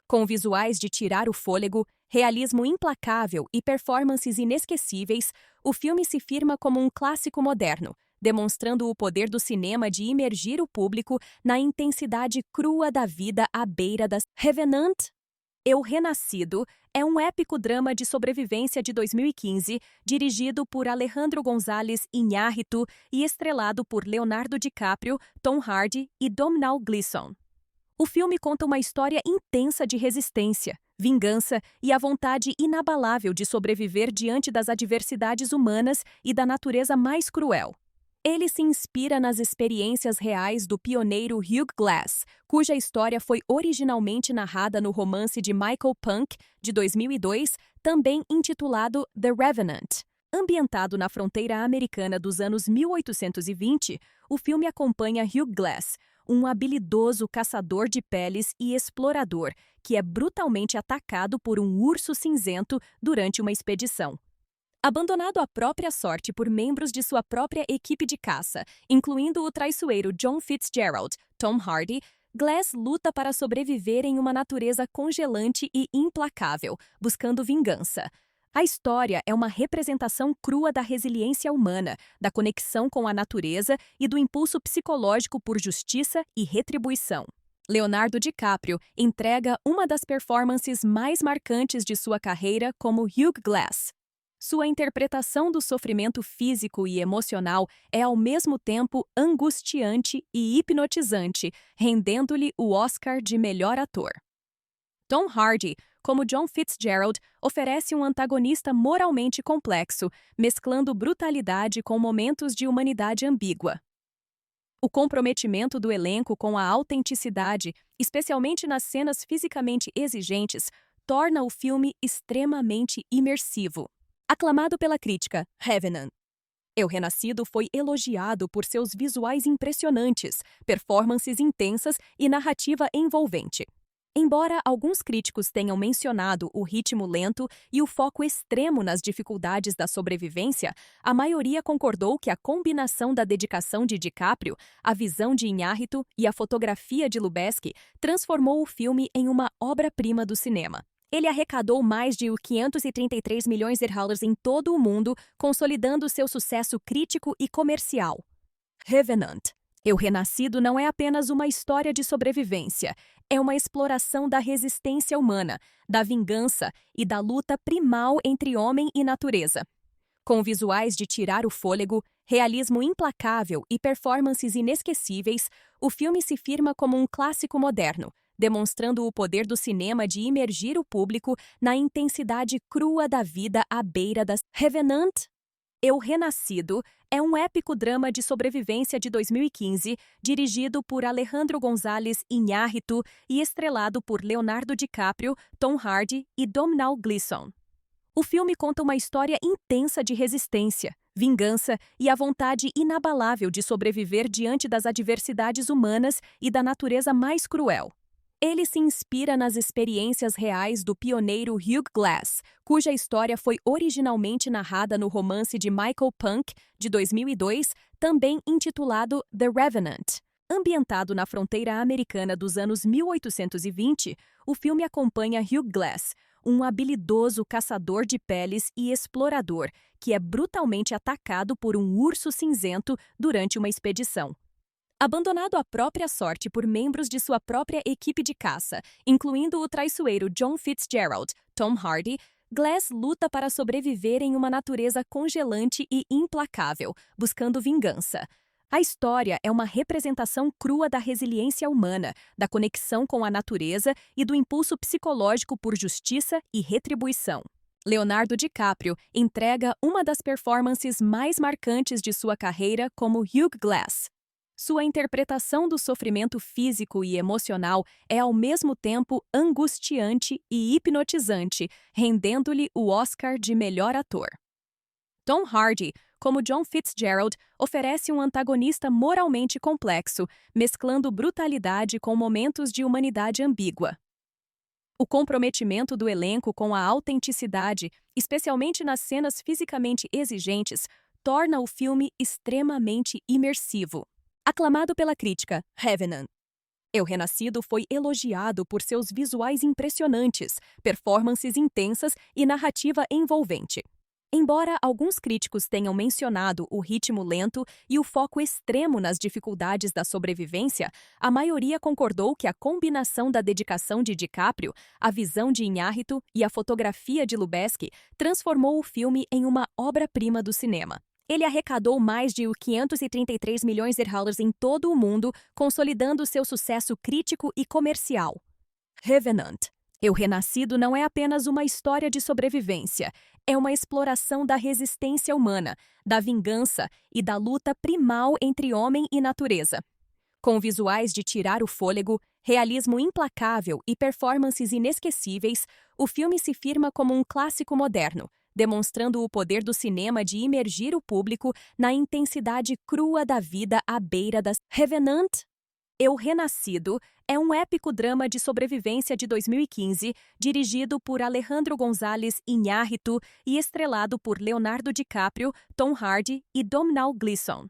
Com visuais de tirar o fôlego, realismo implacável e performances inesquecíveis, o filme se firma como um clássico moderno, demonstrando o poder do cinema de imergir o público na intensidade crua da vida à beira das... Revenant. O Renascido é um épico drama de sobrevivência de 2015, dirigido por Alejandro González Iñárritu e estrelado por Leonardo DiCaprio, Tom Hardy e Domhnall Gleeson. O filme conta uma história intensa de resistência, vingança e a vontade inabalável de sobreviver diante das adversidades humanas e da natureza mais cruel. Ele se inspira nas experiências reais do pioneiro Hugh Glass, cuja história foi originalmente narrada no romance de Michael Punke, de 2002, também intitulado The Revenant. Ambientado na fronteira americana dos anos 1820, o filme acompanha Hugh Glass, um habilidoso caçador de peles e explorador, que é brutalmente atacado por um urso cinzento durante uma expedição. Abandonado à própria sorte por membros de sua própria equipe de caça, incluindo o traiçoeiro John Fitzgerald, Tom Hardy, Glass luta para sobreviver em uma natureza congelante e implacável, buscando vingança. A história é uma representação crua da resiliência humana, da conexão com a natureza e do impulso psicológico por justiça e retribuição. Leonardo DiCaprio entrega uma das performances mais marcantes de sua carreira como Hugh Glass. Sua interpretação do sofrimento físico e emocional é ao mesmo tempo angustiante e hipnotizante, rendendo-lhe o Oscar de melhor ator. Tom Hardy, como John Fitzgerald, oferece um antagonista moralmente complexo, mesclando brutalidade com momentos de humanidade ambígua. O comprometimento do elenco com a autenticidade, especialmente nas cenas fisicamente exigentes, torna o filme extremamente imersivo. Aclamado pela crítica, Revenant. O Renascido foi elogiado por seus visuais impressionantes, performances intensas e narrativa envolvente. Embora alguns críticos tenham mencionado o ritmo lento e o foco extremo nas dificuldades da sobrevivência, a maioria concordou que a combinação da dedicação de DiCaprio, a visão de Iñárritu e a fotografia de Lubezki transformou o filme em uma obra-prima do cinema. Ele arrecadou mais de 533 milhões de dólares em todo o mundo, consolidando seu sucesso crítico e comercial. Revenant. O Renascido não é apenas uma história de sobrevivência, é uma exploração da resistência humana, da vingança e da luta primal entre homem e natureza. Com visuais de tirar o fôlego, realismo implacável e performances inesquecíveis, o filme se firma como um clássico moderno, demonstrando o poder do cinema de imergir o público na intensidade crua da vida à beira das... Revenant. O Renascido é um épico drama de sobrevivência de 2015, dirigido por Alejandro González Iñárritu e estrelado por Leonardo DiCaprio, Tom Hardy e Domhnall Gleeson. O filme conta uma história intensa de resistência, vingança e a vontade inabalável de sobreviver diante das adversidades humanas e da natureza mais cruel. Ele se inspira nas experiências reais do pioneiro Hugh Glass, cuja história foi originalmente narrada no romance de Michael Punke, de 2002, também intitulado The Revenant. Ambientado na fronteira americana dos anos 1820, o filme acompanha Hugh Glass, um habilidoso caçador de peles e explorador, que é brutalmente atacado por um urso cinzento durante uma expedição. Abandonado à própria sorte por membros de sua própria equipe de caça, incluindo o traiçoeiro John Fitzgerald, Tom Hardy, Glass luta para sobreviver em uma natureza congelante e implacável, buscando vingança. A história é uma representação crua da resiliência humana, da conexão com a natureza e do impulso psicológico por justiça e retribuição. Leonardo DiCaprio entrega uma das performances mais marcantes de sua carreira como Hugh Glass. Sua interpretação do sofrimento físico e emocional é ao mesmo tempo angustiante e hipnotizante, rendendo-lhe o Oscar de melhor ator. Tom Hardy, como John Fitzgerald, oferece um antagonista moralmente complexo, mesclando brutalidade com momentos de humanidade ambígua. O comprometimento do elenco com a autenticidade, especialmente nas cenas fisicamente exigentes, torna o filme extremamente imersivo. Aclamado pela crítica, Revenant. Eu Renascido foi elogiado por seus visuais impressionantes, performances intensas e narrativa envolvente. Embora alguns críticos tenham mencionado o ritmo lento e o foco extremo nas dificuldades da sobrevivência, a maioria concordou que a combinação da dedicação de DiCaprio, a visão de Iñárritu e a fotografia de Lubezki transformou o filme em uma obra-prima do cinema. Ele arrecadou mais de 533 milhões de dólares em todo o mundo, consolidando seu sucesso crítico e comercial. Revenant. Eu Renascido não é apenas uma história de sobrevivência, é uma exploração da resistência humana, da vingança e da luta primal entre homem e natureza. Com visuais de tirar o fôlego, realismo implacável e performances inesquecíveis, o filme se firma como um clássico moderno, demonstrando o poder do cinema de imergir o público na intensidade crua da vida à beira das... Revenant. Eu Renascido é um épico drama de sobrevivência de 2015, dirigido por Alejandro González Iñárritu e estrelado por Leonardo DiCaprio, Tom Hardy e Domhnall Gleeson.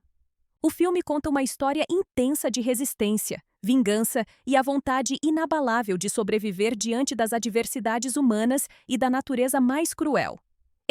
O filme conta uma história intensa de resistência, vingança e a vontade inabalável de sobreviver diante das adversidades humanas e da natureza mais cruel.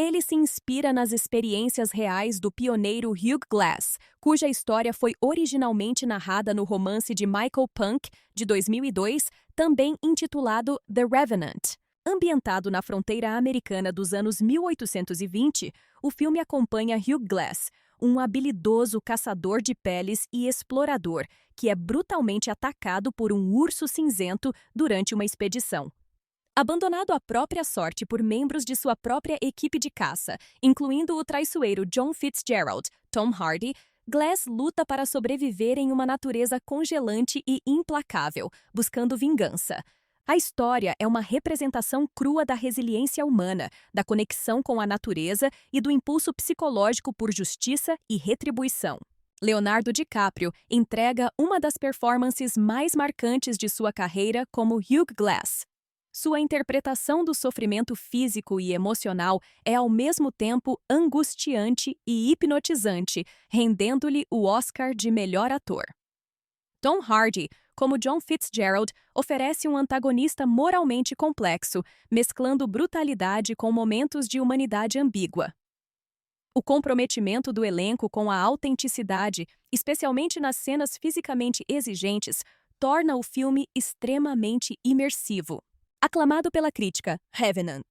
Ele se inspira nas experiências reais do pioneiro Hugh Glass, cuja história foi originalmente narrada no romance de Michael Punke, de 2002, também intitulado The Revenant. Ambientado na fronteira americana dos anos 1820, o filme acompanha Hugh Glass, um habilidoso caçador de peles e explorador, que é brutalmente atacado por um urso cinzento durante uma expedição. Abandonado à própria sorte por membros de sua própria equipe de caça, incluindo o traiçoeiro John Fitzgerald, Tom Hardy, Glass luta para sobreviver em uma natureza congelante e implacável, buscando vingança. A história é uma representação crua da resiliência humana, da conexão com a natureza e do impulso psicológico por justiça e retribuição. Leonardo DiCaprio entrega uma das performances mais marcantes de sua carreira como Hugh Glass. Sua interpretação do sofrimento físico e emocional é ao mesmo tempo angustiante e hipnotizante, rendendo-lhe o Oscar de melhor ator. Tom Hardy, como John Fitzgerald, oferece um antagonista moralmente complexo, mesclando brutalidade com momentos de humanidade ambígua. O comprometimento do elenco com a autenticidade, especialmente nas cenas fisicamente exigentes, torna o filme extremamente imersivo. Aclamado pela crítica, Revenant.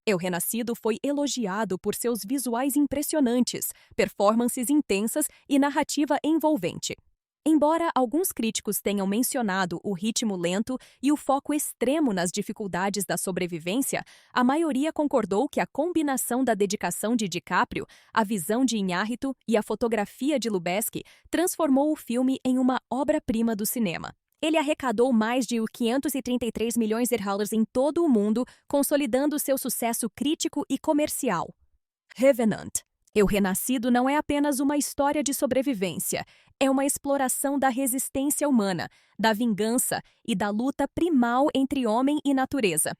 Eu Renascido foi elogiado por seus visuais impressionantes, performances intensas e narrativa envolvente. Embora alguns críticos tenham mencionado o ritmo lento e o foco extremo nas dificuldades da sobrevivência, a maioria concordou que a combinação da dedicação de DiCaprio, a visão de Iñárritu e a fotografia de Lubezki transformou o filme em uma obra-prima do cinema. Ele arrecadou mais de 533 milhões de dólares em todo o mundo, consolidando seu sucesso crítico e comercial. Revenant. Eu Renascido não é apenas uma história de sobrevivência, é uma exploração da resistência humana, da vingança e da luta primal entre homem e natureza.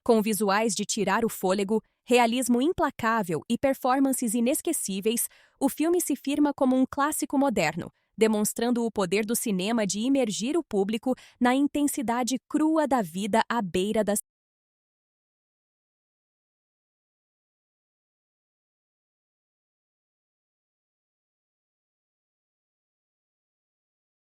Com visuais de tirar o fôlego, realismo implacável e performances inesquecíveis, o filme se firma como um clássico moderno, demonstrando o poder do cinema de imergir o público na intensidade crua da vida à beira das...